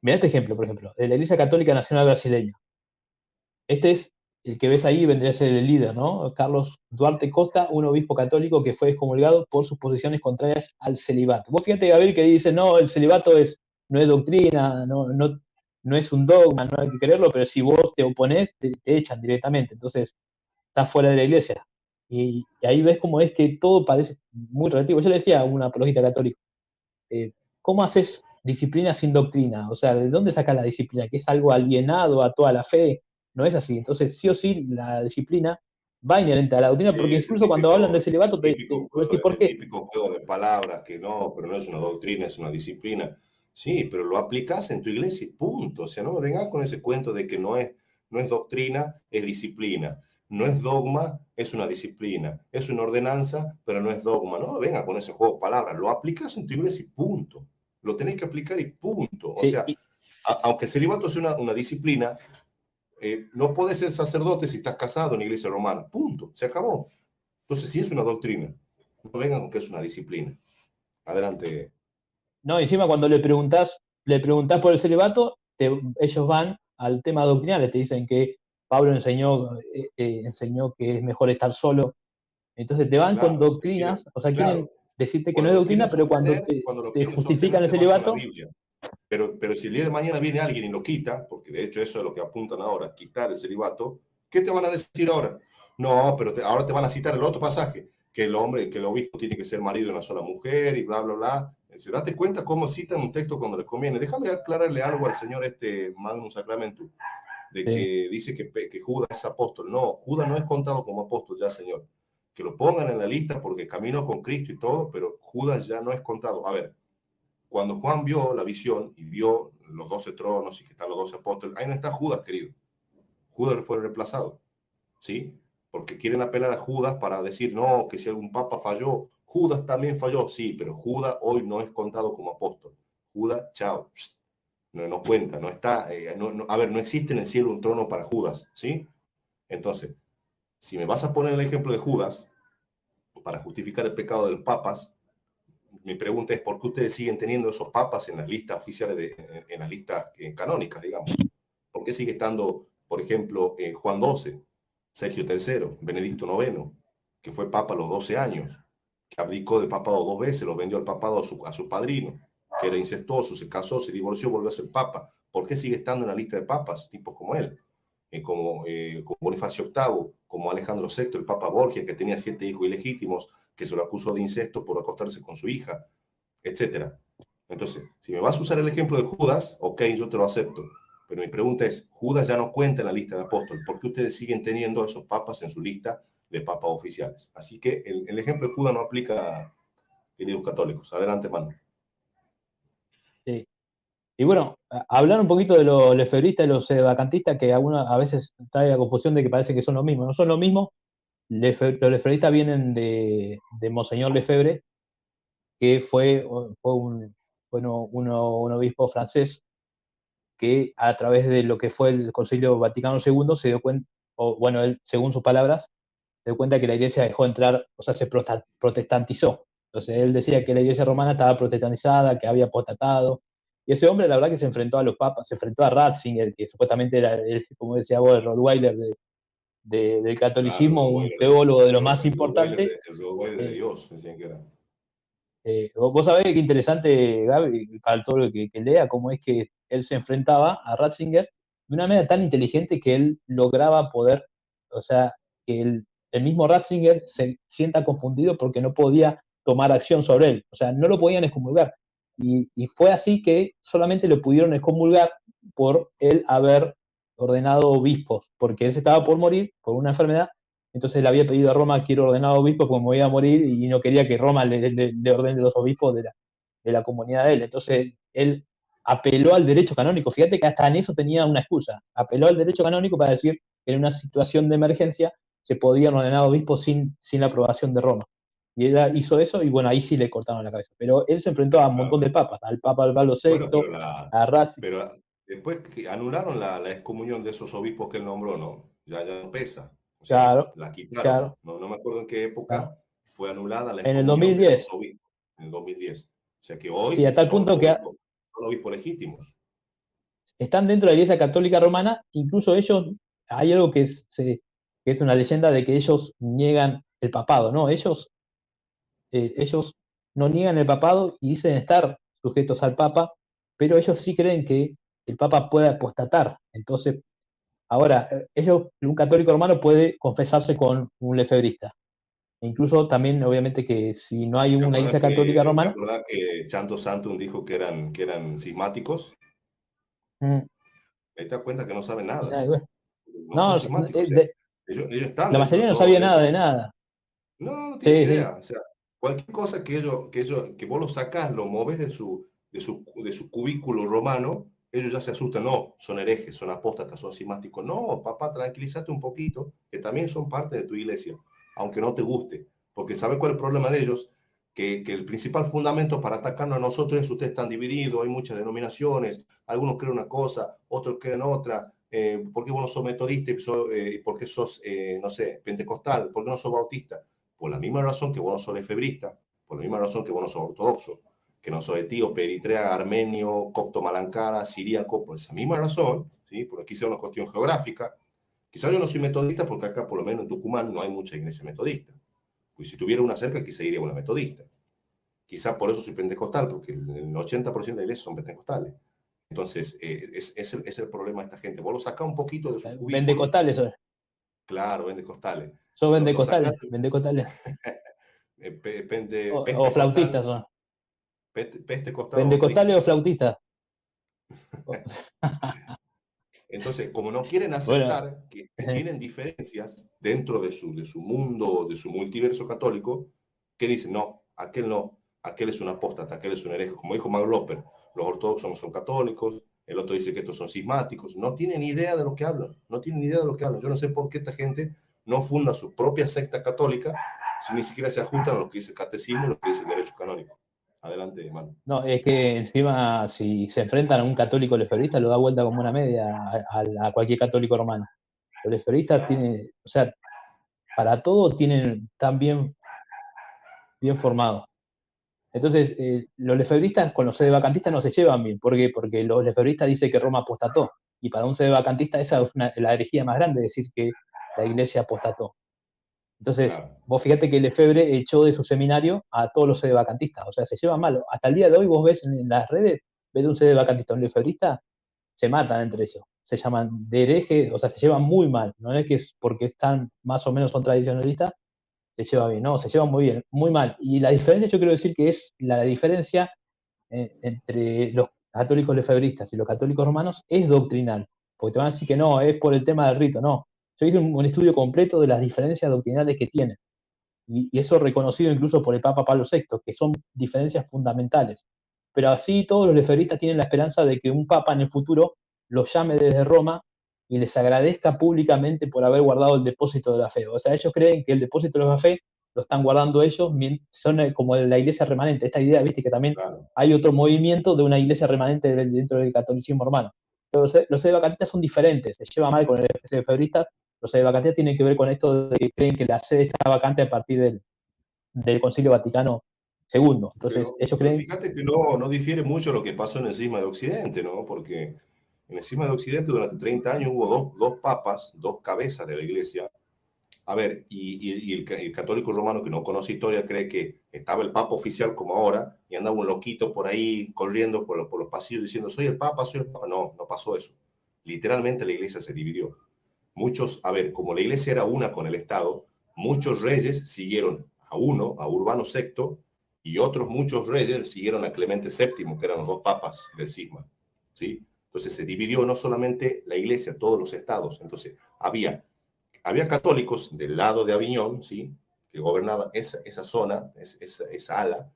mira este ejemplo, por ejemplo, de la Iglesia Católica Nacional Brasileña. Este es el que ves ahí, vendría a ser el líder, ¿no? Carlos Duarte Costa, un obispo católico que fue excomulgado por sus posiciones contrarias al celibato. Vos fíjate, Gabriel, que dice, no, el celibato no es doctrina, no es un dogma, no hay que creerlo, pero si vos te oponés, te echan directamente. Entonces, estás fuera de la iglesia. Y ahí ves cómo es que todo parece muy relativo. Yo le decía a un apologista católico, ¿cómo haces disciplina sin doctrina? O sea, ¿de dónde sacas la disciplina? ¿Que es algo alienado a toda la fe? No es así. Entonces, sí o sí, la disciplina va inherente a la doctrina, porque Ese incluso cuando hablan de típico, celibato, vos decís, ¿por el qué? típico juego de palabras que no, pero no es una doctrina, es una disciplina. Sí, pero lo aplicas en tu iglesia y punto. O sea, no me vengas con ese cuento de que no es doctrina, es disciplina. No es dogma, es una disciplina. Es una ordenanza, pero no es dogma. No me venga con ese juego de palabras. Lo aplicas en tu iglesia y punto. Lo tenés que aplicar y punto. O Sí, sea, aunque el celibato sea una disciplina, no puedes ser sacerdote si estás casado en la iglesia romana. Punto. Se acabó. Entonces, sí es una doctrina. No vengan con que es una disciplina. Adelante. no, encima cuando le preguntás por el celibato, ellos van al tema doctrinal, te dicen que Pablo enseñó que es mejor estar solo. Entonces te van con Claro, o sea, doctrinas, o sea, quieren claro, decirte que no es doctrina, pero cuando lo te quieren justifican sostener, el te van con la celibato, Biblia. Pero si el día de mañana viene alguien y lo quita, porque de hecho eso es lo que apuntan ahora, quitar el celibato, ¿qué te van a decir ahora? No, pero ahora te van a citar el otro pasaje, que el hombre, que el obispo tiene que ser marido de una sola mujer y bla, bla, bla. ¿Se date cuenta cómo citan un texto cuando les conviene? Déjame aclararle algo al señor Magnus Sacramentum, de sí, que dice que Judas es apóstol. No, Judas no es contado como apóstol ya, señor. Que lo pongan en la lista porque caminó con Cristo y todo, pero Judas ya no es contado. A ver, cuando Juan vio la visión y vio los 12 tronos y que están los 12 apóstoles, ahí no está Judas, querido. Judas fue reemplazado, ¿sí? Porque quieren apelar a Judas para decir, no, que si algún papa falló, Judas también falló, sí, pero Judas hoy no es contado como apóstol. Judas, chao, no cuenta, no está, a ver, no existe en el cielo un trono para Judas, ¿sí? Entonces, si me vas a poner el ejemplo de Judas para justificar el pecado de los papas, mi pregunta es, ¿por qué ustedes siguen teniendo esos papas en las listas oficiales, en las listas canónicas, digamos? ¿Por qué sigue estando, por ejemplo, Juan XII, Sergio III, Benedicto IX, que fue papa a los 12 años, que abdicó de papado 2 veces, lo vendió al papado a su padrino, que era incestuoso, se casó, se divorció, volvió a ser papa? ¿Por qué sigue estando en la lista de papas, tipos como él? Como Bonifacio VIII, como Alejandro VI, el Papa Borgia, que tenía 7 hijos ilegítimos, que se lo acusó de incesto por acostarse con su hija, etcétera. Entonces, si me vas a usar el ejemplo de Judas, ok, yo te lo acepto. Pero mi pregunta es, Judas ya no cuenta en la lista de apóstoles. ¿Por qué ustedes siguen teniendo a esos papas en su lista de papas oficiales? Así que el ejemplo de Judas no aplica a queridos católicos. Adelante, mano. sí. Y bueno, hablar un poquito de los lefebristas y los vacantistas, que a veces trae la confusión de que parece que son lo mismo. No son lo mismo. Los lefebristas vienen de Monseñor Lefebvre, que fue un obispo francés que a través de lo que fue el Concilio Vaticano II se dio cuenta, o bueno, él, según sus palabras, se dio cuenta que la iglesia dejó entrar, o sea, se protestantizó. Entonces él decía que la iglesia romana estaba protestantizada, que había apostatado. Y ese hombre, la verdad, que se enfrentó a los papas, se enfrentó a Ratzinger, que supuestamente era, como decía vos, el Rottweiler del Claro, catolicismo, un teólogo de los más importantes. El Rottweiler de Eh, Dios, decían que era. vos sabés qué interesante, Gaby, para todo lo que lea, cómo es que él se enfrentaba a Ratzinger de una manera tan inteligente que él lograba poder, o sea, que él el mismo Ratzinger se sienta confundido porque no podía tomar acción sobre él, o sea, no lo podían excomulgar. Y fue así que solamente lo pudieron excomulgar por él haber ordenado obispos, porque él se estaba por morir por una enfermedad, entonces le había pedido a Roma, quiero ordenar obispos porque me voy a morir, y no quería que Roma le ordene los obispos de la comunidad de él. Entonces él apeló al derecho canónico, fíjate que hasta en eso tenía una excusa, apeló al derecho canónico para decir que en una situación de emergencia se podían ordenar obispos sin la aprobación de Roma. Y él hizo eso, y bueno, ahí sí le cortaron la cabeza. Pero él se enfrentó a un montón Claro. de papas, al Papa Pablo Bueno, VI, a Ratzinger. pero después que anularon la excomunión de esos obispos que él nombró, ¿no? Ya no pesa. O sea, Claro, la quitaron. claro, No me acuerdo en qué claro. época fue anulada la En el excomunión de esos 2010, obispos, en el 2010. O sea que sí, hoy a tal punto que son obispos legítimos. están dentro de la Iglesia Católica Romana, incluso ellos, hay algo que es una leyenda de que ellos niegan el papado, ¿no? Ellos no niegan el papado y dicen estar sujetos al Papa, pero ellos sí creen que el Papa puede apostatar. Entonces, ahora, un católico romano puede confesarse con un lefebrista. E incluso también, obviamente, que si no hay una iglesia católica Te romana, acuerdas que Chanto Santum dijo que eran cismáticos? mm, Ahí te das cuenta que no saben y nada. nada, bueno. No son No, cismáticos. O sea, ellos están la dentro mayoría de no todo, sabía nada dentro. de nada. No, no tienen Sí, sí, idea. O sea, cualquier cosa que vos lo sacás, lo moves de su cubículo romano, ellos ya se asustan. No, son herejes, son apóstatas, son cismáticos. No, papá, tranquilízate un poquito, que también son parte de tu iglesia, aunque no te guste. Porque ¿sabes cuál es el problema de ellos? Que el principal fundamento para atacarnos a nosotros es ustedes están divididos, hay muchas denominaciones, algunos creen una cosa, otros creen otra. ¿Por qué vos no sos metodista y por qué sos, no sé, pentecostal? ¿Por qué no sos bautista? Por la misma razón que vos no sos efebrista, por la misma razón que vos no sos ortodoxo, que no sos etíope, eritrea, armenio, copto, malancara, siríaco, por esa misma razón, ¿sí? Porque aquí sea una cuestión geográfica. Quizás yo no soy metodista porque acá, por lo menos en Tucumán, no hay mucha iglesia metodista. Pues si tuviera una cerca, quizá iría a una metodista. Quizás por eso soy pentecostal, porque el 80% de la iglesia son pentecostales. Entonces, es el problema de esta gente. Vos lo sacás un poquito de su cubículo, vendecostales, claro, pentecostales. sos Lo sacás, vendecostales, o peste flautistas costal, son, peste costal o vendecostales bautistas. o flautistas. Entonces, como no quieren Bueno, aceptar que tienen diferencias dentro de su mundo, de su multiverso católico, que dicen, no, aquel es un apóstata, aquel es un hereje. Como dijo Mark Loper, los ortodoxos no son católicos, el otro dice que estos son cismáticos. No tienen idea de lo que hablan, no tienen idea de lo que hablan. Yo no sé por qué esta gente no funda su propia secta católica si ni siquiera se ajustan a lo que dice el catecismo y lo que dice el derecho canónico. Adelante, hermano. no, es que encima si se enfrentan a un católico lefebrista lo da vuelta como una media a cualquier católico romano. Los lefebristas tienen, o sea, para todo están bien formados. Entonces, los lefebristas con los sedevacantistas no se llevan bien. ¿Por qué? Porque los lefebristas dicen que Roma apostató. Y para un sedevacantista esa es la herejía más grande, decir que la iglesia apostató. Entonces, Claro, vos fíjate que Lefebvre echó de su seminario a todos los sedevacantistas. O sea, se llevan mal. Hasta el día de hoy vos ves en las redes, ves un sedevacantista, un lefebrista, se matan entre ellos. Se llaman de hereje, o sea, se llevan muy mal. No es que es porque están más o menos son tradicionalistas, se lleva bien, no, se lleva muy bien, muy mal. Y la diferencia, yo quiero decir que es la diferencia entre los católicos lefebristas y los católicos romanos es doctrinal, porque te van a decir que no, es por el tema del rito, no. Yo hice un estudio completo de las diferencias doctrinales que tienen, y eso reconocido incluso por el Papa Pablo VI, que son diferencias fundamentales. Pero así todos los lefebristas tienen la esperanza de que un Papa en el futuro los llame desde Roma y les agradezca públicamente por haber guardado el depósito de la fe. O sea, ellos creen que el depósito de la fe lo están guardando ellos, son como la iglesia remanente. Esta idea, viste, que también claro. hay otro movimiento de una iglesia remanente dentro del catolicismo romano. Entonces, los sedevacantistas son diferentes, se lleva mal con el lefebrista. Los sedevacantistas tienen que ver con esto de que creen que la sede está vacante a partir del Concilio Vaticano II. Entonces, ellos Pero creen, fíjate que no difiere mucho lo que pasó en el cisma de Occidente, ¿no? Porque en el cisma de Occidente durante 30 años hubo dos papas, dos cabezas de la iglesia. A ver, y el católico romano que no conoce historia cree que estaba el papa oficial como ahora y andaba un loquito por ahí corriendo por los pasillos diciendo soy el papa, soy el papa. No, no pasó eso. Literalmente la iglesia se dividió. Muchos, a ver, como la iglesia era una con el Estado, muchos reyes siguieron a uno, a Urbano VI, y otros muchos reyes siguieron a Clemente VII, que eran los dos papas del cisma, ¿sí? Entonces se dividió no solamente la iglesia, todos los estados. Entonces había católicos del lado de Aviñón, ¿sí? Que gobernaban esa zona, esa ala,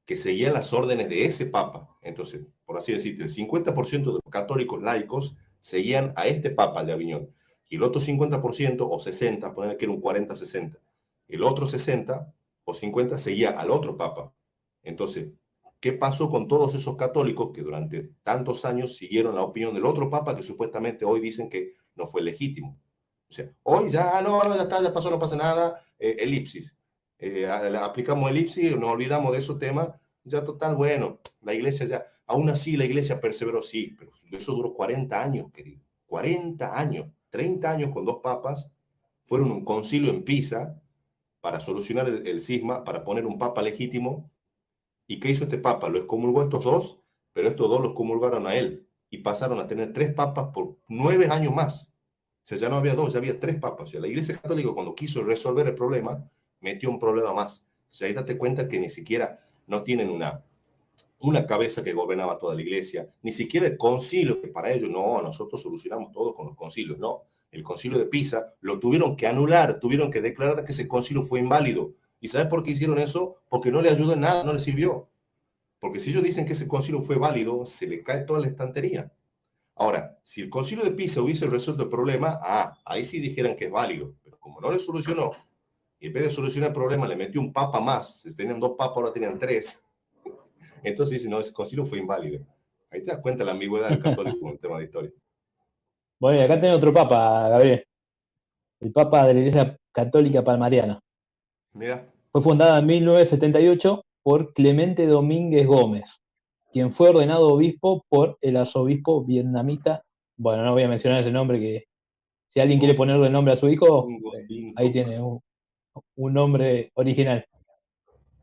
que seguían las órdenes de ese papa. Entonces, por así decirlo, el 50% de los católicos laicos seguían a este papa de Aviñón. Y el otro 50% o 60, ponerle que era un 40-60. El otro 60 o 50 seguía al otro papa. Entonces, ¿qué pasó con todos esos católicos que durante tantos años siguieron la opinión del otro papa que supuestamente hoy dicen que no fue legítimo? O sea, hoy ya, no, ya está, ya pasó, no pasa nada, elipsis. Aplicamos elipsis, nos olvidamos de esos temas, ya total, bueno, la iglesia ya, aún así la iglesia perseveró, sí, pero eso duró 40 años, querido, 40 años, 30 años con dos papas, fueron un concilio en Pisa para solucionar el cisma, para poner un papa legítimo. ¿Y qué hizo este papa? Lo excomulgó a estos dos, pero estos dos los excomulgaron a él y pasaron a tener tres papas por 9 años más. O sea, ya no había dos, ya había tres papas. O sea, la Iglesia Católica, cuando quiso resolver el problema, metió un problema más. O sea, ahí date cuenta que ni siquiera no tienen una cabeza que gobernaba toda la iglesia, ni siquiera el concilio, que para ellos, no, nosotros solucionamos todo con los concilios, no. El concilio de Pisa lo tuvieron que anular, tuvieron que declarar que ese concilio fue inválido. ¿Y sabes por qué hicieron eso? Porque no le ayudó en nada, no le sirvió. Porque si ellos dicen que ese concilio fue válido, se le cae toda la estantería. Ahora, si el concilio de Pisa hubiese resuelto el problema, ahí sí dijeran que es válido. Pero como no le solucionó, y en vez de solucionar el problema le metió un papa más, si tenían dos papas, ahora tenían tres. Entonces dice, no, ese concilio fue inválido. Ahí te das cuenta la ambigüedad del católico con el tema de historia. Bueno, y acá tenés otro papa, Gabriel, el papa de la Iglesia Católica Palmariana. Mira. Fue fundada en 1978 por Clemente Domínguez Gómez, quien fue ordenado obispo por el arzobispo vietnamita. Bueno, no voy a mencionar ese nombre, que si alguien quiere ponerle el nombre a su hijo, ahí tiene un nombre original.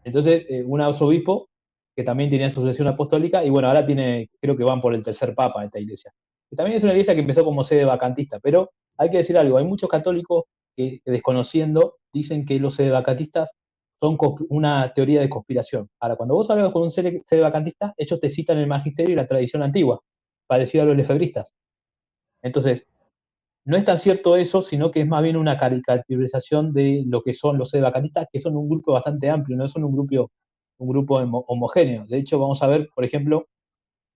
Entonces, un arzobispo que también tenía sucesión apostólica, y bueno, ahora creo que van por el tercer papa de esta iglesia. Que también es una iglesia que empezó como sede vacantista, pero hay que decir algo, hay muchos católicos que desconociendo dicen que los sedevacantistas son una teoría de conspiración. Ahora, cuando vos hablas con un sedevacantista, ellos te citan el magisterio y la tradición antigua, parecido a los lefebristas. Entonces, no es tan cierto eso, sino que es más bien una caricaturización de lo que son los sedevacantistas, que son un grupo bastante amplio, no son un grupo homogéneo. De hecho, vamos a ver, por ejemplo,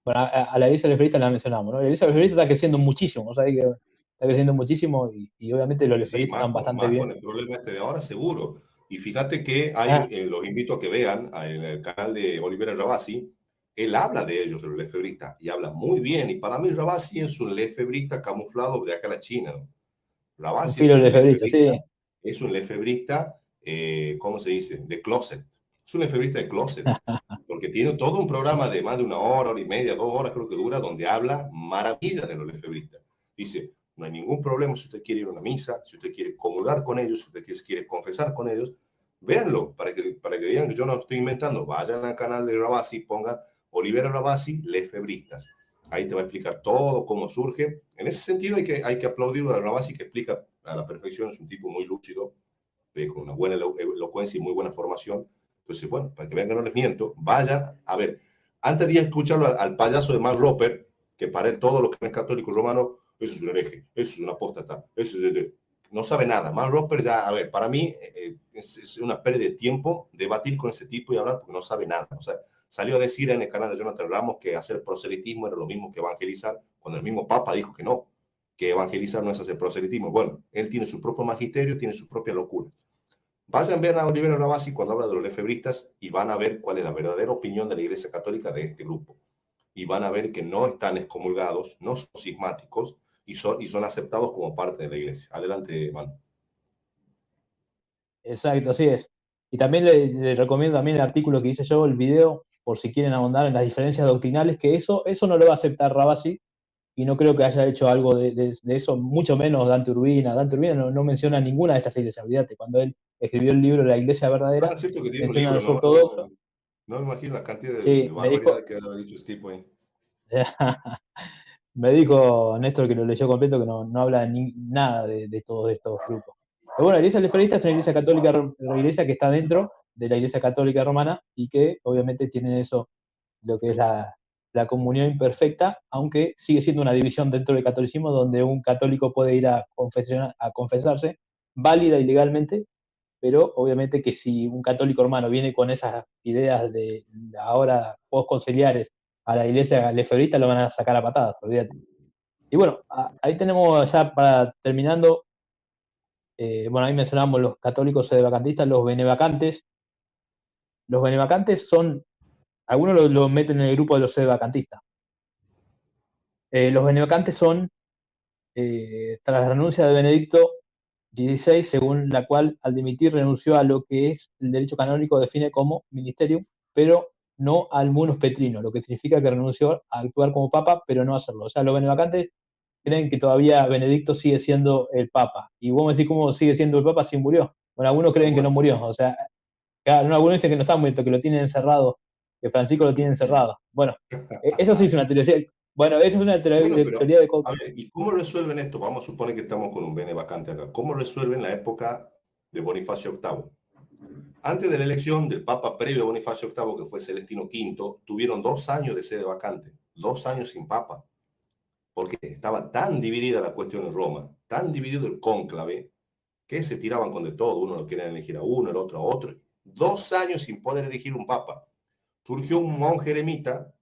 bueno, a la iglesia lefebrista la mencionamos, ¿no? La iglesia lefebrista está creciendo muchísimo, o sea, que está creciendo muchísimo y obviamente los Sí, lefebristas más están bastante más bien. con el problema este de ahora, seguro. Y fíjate que Ah, los invito a que vean en el canal de Olivera Rabasi, él habla de ellos, de los lefebristas, y habla muy bien. Y para mí Rabasi es un lefebrista camuflado de acá a la China, ¿no? un Ravasi filo lefebrista, sí. es un lefebrista, ¿cómo se dice? De closet. Es un lefebrista de closet, porque tiene todo un programa de más de una hora, hora y media, 2 horas creo que dura, donde habla maravillas de los lefebristas. Dice, no hay ningún problema si usted quiere ir a una misa, si usted quiere comulgar con ellos, si usted quiere confesar con ellos, véanlo, para que digan que yo no estoy inventando. Vayan al canal de Ravasi, pongan Olivera Ravasi, lefebristas. Ahí te va a explicar todo, cómo surge. En ese sentido hay que aplaudirlo a Ravasi, que explica a la perfección, es un tipo muy lúcido, con una buena elocuencia y muy buena formación. Entonces, bueno, para que vean que no les miento, vayan a ver. Antes de escucharlo al payaso de Mark Roper, que para él todo lo que no es católico romano, eso es un hereje, eso es una apóstata, eso es no sabe nada. Mark Roper ya, a ver, para mí es una pérdida de tiempo debatir con ese tipo y hablar porque no sabe nada. O sea, salió a decir en el canal de Jonathan Ramos que hacer proselitismo era lo mismo que evangelizar, cuando el mismo Papa dijo que evangelizar no es hacer proselitismo. Bueno, él tiene su propio magisterio, tiene su propia locura. Vayan a ver a Olivera Ravasi cuando habla de los lefebristas y van a ver cuál es la verdadera opinión de la Iglesia Católica de este grupo. Y van a ver que no están excomulgados, no son cismáticos y son aceptados como parte de la Iglesia. Adelante, Manu. Exacto, así es. Y también le recomiendo también el artículo que hice yo, el video, por si quieren ahondar en las diferencias doctrinales, que eso no lo va a aceptar Rabasi, y no creo que haya hecho algo de eso, mucho menos Dante Urbina. Dante Urbina no menciona ninguna de estas iglesias, olvídate, cuando él escribió el libro La Iglesia Verdadera, Es cierto que tiene un menciona a libro, los ortodoxos. no me imagino la cantidad de Sí, barbaridades que ha dicho este tipo ahí. me dijo Néstor que lo leyó completo, que no habla nada de todos estos grupos. Pero bueno, la iglesia leferista es una iglesia católica, una iglesia que está dentro de la iglesia católica romana y que obviamente tienen eso, lo que es la comunión imperfecta, aunque sigue siendo una división dentro del catolicismo donde un católico puede ir a confesarse, válida y legalmente, pero obviamente que si un católico hermano viene con esas ideas de ahora postconciliares a la iglesia lefebrista, lo van a sacar a patadas, olvídate. Y bueno, ahí tenemos ya para terminando, bueno, ahí mencionamos los católicos sedevacantistas, los benevacantes. Los benevacantes son, algunos lo meten en el grupo de los sedevacantistas. Los benevacantes son, tras la renuncia de Benedicto XVI, según la cual al dimitir renunció a lo que es el derecho canónico define como ministerium, pero no al munus petrino, lo que significa que renunció a actuar como papa, pero no a hacerlo. O sea, los benevacantes creen que todavía Benedicto sigue siendo el papa. Y vos me decís cómo sigue siendo el papa si murió. Bueno, algunos Pero creen que no muerto. murió. O sea, claro, no, algunos dicen que no está muerto, que lo tienen encerrado, que Francisco lo tiene encerrado. Bueno, eso sí es una teoría. Bueno, eso es una Bueno, pero teoría de. a ver, ¿y cómo resuelven esto? Vamos a suponer que estamos con un bene vacante acá. ¿Cómo resuelven la época de Bonifacio VIII? Antes de la elección del Papa previo a Bonifacio VIII, que fue Celestino V, tuvieron 2 años de sede vacante, 2 años sin Papa, porque estaba tan dividida la cuestión en Roma, tan dividido el cónclave, que se tiraban con de todo. Uno lo quería elegir a uno, el otro a otro. 2 años sin poder elegir un Papa. Surgió un monje eremita,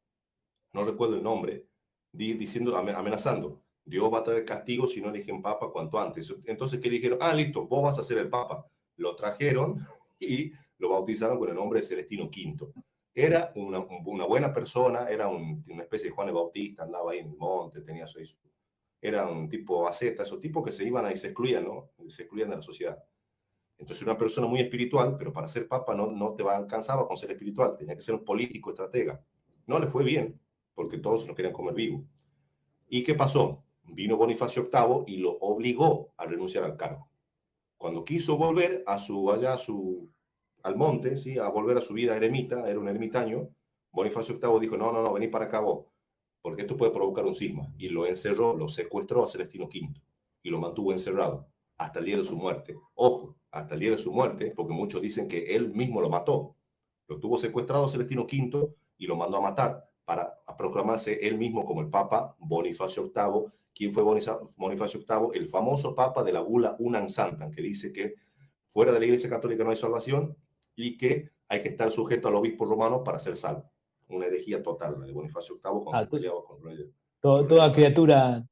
no recuerdo el nombre, diciendo, amenazando, Dios va a traer castigo si no eligen papa cuanto antes. Entonces, ¿qué dijeron? Ah, listo, vos vas a ser el papa. Lo trajeron y lo bautizaron con el nombre de Celestino V. Era una buena persona, era una especie de Juan el Bautista, andaba ahí en el monte, tenía su... Era un tipo asceta, esos tipos que se iban y se excluían, ¿no? Se excluían de la sociedad. Entonces, una persona muy espiritual, pero para ser papa no te alcanzaba con ser espiritual, tenía que ser un político, estratega. No le fue bien, porque todos se lo querían comer vivo. ¿Y qué pasó? Vino Bonifacio VIII y lo obligó a renunciar al cargo. Cuando quiso volver al monte, ¿sí? A volver a su vida eremita, era un ermitaño, Bonifacio VIII dijo, no, vení para acá vos, porque esto puede provocar un cisma. Y lo encerró, lo secuestró a Celestino V y lo mantuvo encerrado hasta el día de su muerte. Ojo, hasta el día de su muerte, porque muchos dicen que él mismo lo mató. Lo tuvo secuestrado a Celestino V y lo mandó a matar para proclamarse él mismo como el Papa Bonifacio VIII. ¿Quién fue Bonifacio VIII? El famoso Papa de la bula Unam Santam, que dice que fuera de la Iglesia Católica no hay salvación y que hay que estar sujeto al obispo romano para ser salvo. Una herejía total, la de Bonifacio VIII, cuando Ah, se peleaba con los reyes toda franceses. criatura,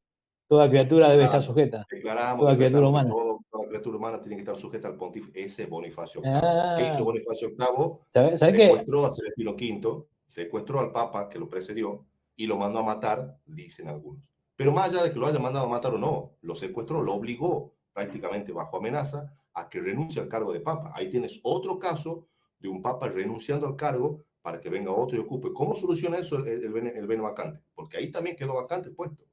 toda criatura debe estar Declaramos, sujeta. declaramos, Toda criatura decretamos que humana. toda criatura humana tiene que estar sujeta al pontífice, ese Bonifacio VIII. ¿Qué hizo Ah, Bonifacio VIII? ¿sabes qué? Secuestró a Celestino V, secuestró al Papa que lo precedió y lo mandó a matar, dicen algunos. Pero más allá de que lo haya mandado a matar o no, lo secuestró, lo obligó prácticamente bajo amenaza a que renuncie al cargo de Papa. Ahí tienes otro caso de un Papa renunciando al cargo para que venga otro y ocupe. ¿Cómo soluciona eso el bene vacante? Porque ahí también quedó vacante el puesto,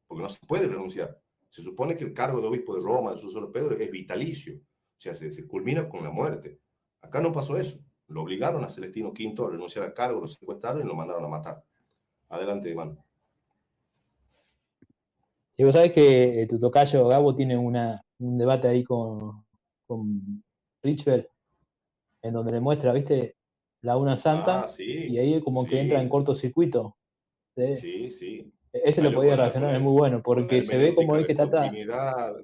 porque no se puede renunciar. Se supone que el cargo de obispo de Roma, de Sucesor de Pedro, es vitalicio, o sea, se culmina con la muerte. Acá no pasó eso. Lo obligaron a Celestino V a renunciar al cargo, lo secuestraron y lo mandaron a matar. Adelante, hermano. Y vos sabés que tu tocayo Gabo tiene un debate ahí con Richbert, en donde le muestra, ¿viste? La una Ah, santa, y sí, ahí como que entra en sí, cortocircuito. ¿Sí? sí, sí. Ese lo Salió podía reaccionar, es muy bueno, con la porque se ve como hermenéutica es de que trata. continuidad,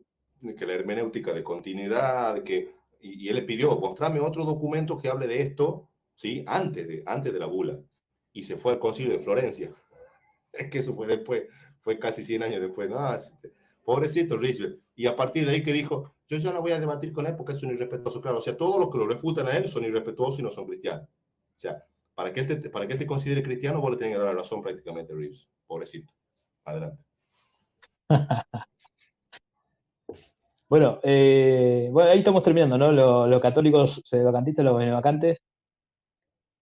que la hermenéutica de continuidad, y él le pidió, mostrame otro documento que hable de esto, ¿sí? Antes de la bula. Y se fue al concilio de Florencia. Es que eso fue después, fue casi 100 años después. No, pobrecito Richard. Y a partir de ahí que dijo, yo ya no voy a debatir con él porque es un irrespetuoso. Claro, o sea, todos los que lo refutan a él son irrespetuosos y no son cristianos. O sea, para que él te considere cristiano, vos le tenés que dar la razón prácticamente, Reeves. Pobrecito. Adelante. Bueno, ahí estamos terminando, ¿no? Los católicos sedevacantistas, los benevacantes,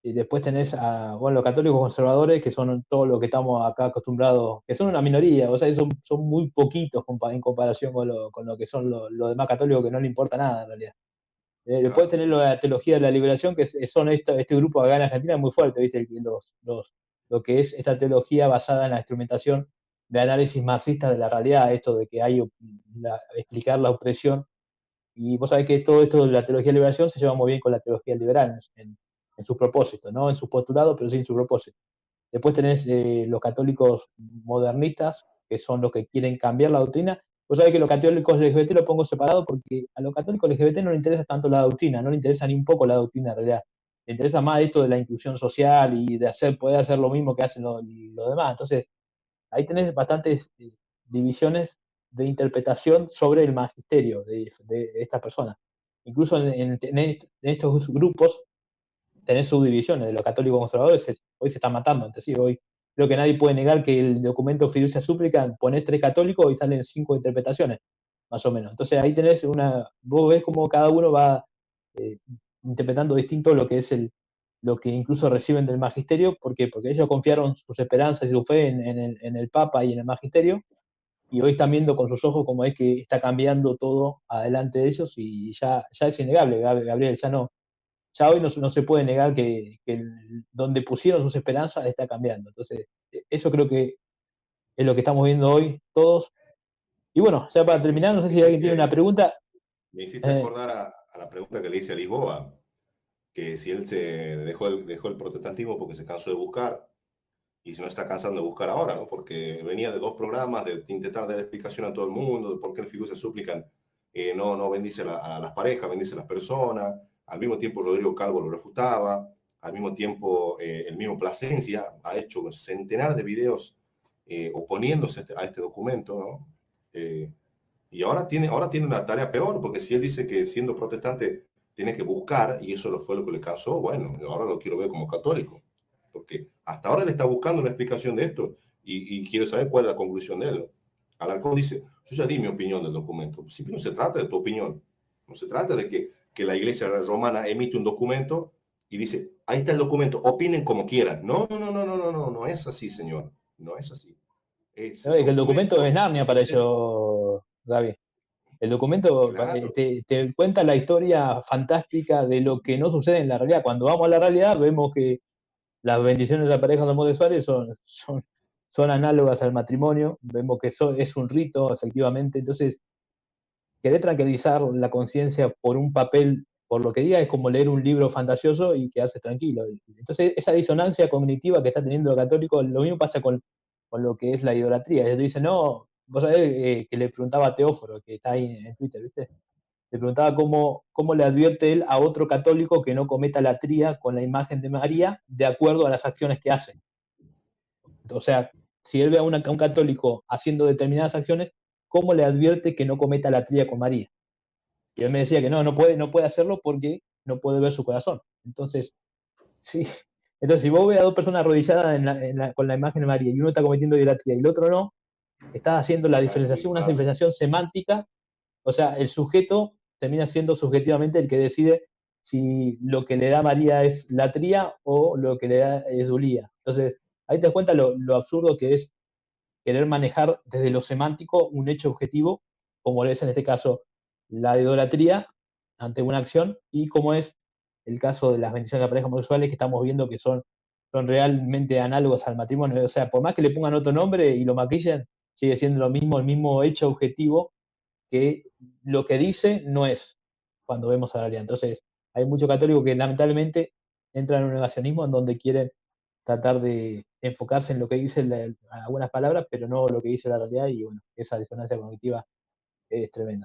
y después tenés bueno, los católicos conservadores, que son todos los que estamos acá acostumbrados, que son una minoría, o sea, son muy poquitos en comparación con lo que son los demás católicos que no le importa nada en realidad. Después Claro. tener la teología de la liberación, que son este grupo acá en Argentina muy fuerte, ¿viste? Lo que es esta teología basada en la instrumentación de análisis marxista de la realidad, esto de que hay explicar la opresión Y vos sabés que todo esto de la teología de liberación se lleva muy bien con la teología liberal en sus propósitos, no en sus postulados, pero sí en su propósito. Después tenés los católicos modernistas, que son los que quieren cambiar la doctrina. Vos sabés que los católicos LGBT lo pongo separado porque a los católicos LGBT no les interesa tanto la doctrina, no les interesa ni un poco la doctrina en realidad. Les interesa más esto de la inclusión social y de poder hacer lo mismo que hacen los demás. Entonces, ahí tenés bastantes divisiones de interpretación sobre el magisterio de esta persona. Incluso en estos grupos tenés subdivisiones de los católicos conservadores, hoy se están matando entre sí. Hoy creo que nadie puede negar que el documento Fiducia Súplica, ponés 3 católicos y salen 5 interpretaciones, más o menos. Entonces ahí tenés vos ves cómo cada uno va eh, interpretando distinto lo que es lo que incluso reciben del magisterio. ¿Por qué? Porque ellos confiaron sus esperanzas y su fe en el Papa y en el magisterio, y hoy están viendo con sus ojos cómo es que está cambiando todo adelante de ellos, y ya es innegable, Gabriel, ya hoy no se puede negar que donde pusieron sus esperanzas está cambiando. Entonces, eso creo que es lo que estamos viendo hoy todos. Y bueno, ya para terminar, no sé si alguien tiene una pregunta. Me hiciste Eh, acordar a la pregunta que le hice a Lisboa, que si él se dejó el protestantismo porque se cansó de buscar, y si no está cansando de buscar ahora, ¿no? Porque venía de 2 programas, de intentar dar explicación a todo el mundo de por qué el fiducia suplican no bendice a las parejas, bendice a las personas. Al mismo tiempo Rodrigo Calvo lo refutaba. Al mismo tiempo el mismo Plasencia ha hecho centenares de videos oponiéndose a este documento, ¿no? Y ahora tiene una tarea peor, porque si él dice que siendo protestante tiene que buscar, y eso fue lo que le causó, bueno, ahora lo quiero ver como católico, porque hasta ahora él está buscando una explicación de esto y quiero saber cuál es la conclusión de él. Alarcón dice, yo ya di mi opinión del documento. Sí, pero no se trata de tu opinión, no se trata de que la iglesia romana emite un documento y dice, ahí está el documento, opinen como quieran. No, no, no, no, no, no, no, no es así, señor, no es así. Es el que el documento es documento, Narnia para ello, Gaby. El documento claro. te cuenta la historia fantástica de lo que no sucede en la realidad. Cuando vamos a la realidad, vemos que las bendiciones de las parejas homosexuales son análogas al matrimonio. Vemos que es un rito, efectivamente. Entonces, querer tranquilizar la conciencia por un papel, por lo que diga, es como leer un libro fantasioso y quedarse tranquilo. Entonces, esa disonancia cognitiva que está teniendo el católico, lo mismo pasa con lo que es la idolatría. Ellos dicen, no, vos sabés que le preguntaba a Teóforo, que está ahí en Twitter, ¿viste? Le preguntaba cómo le advierte él a otro católico que no cometa latría con la imagen de María de acuerdo a las acciones que hace. O sea, si él ve a un católico haciendo determinadas acciones, ¿cómo le advierte que no cometa latría con María? Y él me decía que no puede hacerlo porque no puede ver su corazón. Entonces, sí. Entonces, si vos ves a 2 personas arrodilladas con la imagen de María y uno está cometiendo idolatría y el otro no, estás haciendo la Es muy diferenciación, una claro. diferenciación semántica. O sea, el sujeto termina siendo subjetivamente el que decide si lo que le da María es latría o lo que le da es dulía. Entonces, ahí te das cuenta lo absurdo que es querer manejar desde lo semántico un hecho objetivo, como es en este caso la idolatría ante una acción, y como es el caso de las bendiciones de las parejas homosexuales, que estamos viendo que son realmente análogos al matrimonio. O sea, por más que le pongan otro nombre y lo maquillen, sigue siendo lo mismo, el mismo hecho objetivo, que lo que dice no es cuando vemos a la realidad. Entonces, hay muchos católicos que lamentablemente entran en un negacionismo en donde quieren tratar de enfocarse en lo que dice algunas palabras, pero no lo que dice la realidad, y bueno, esa disonancia cognitiva es tremenda.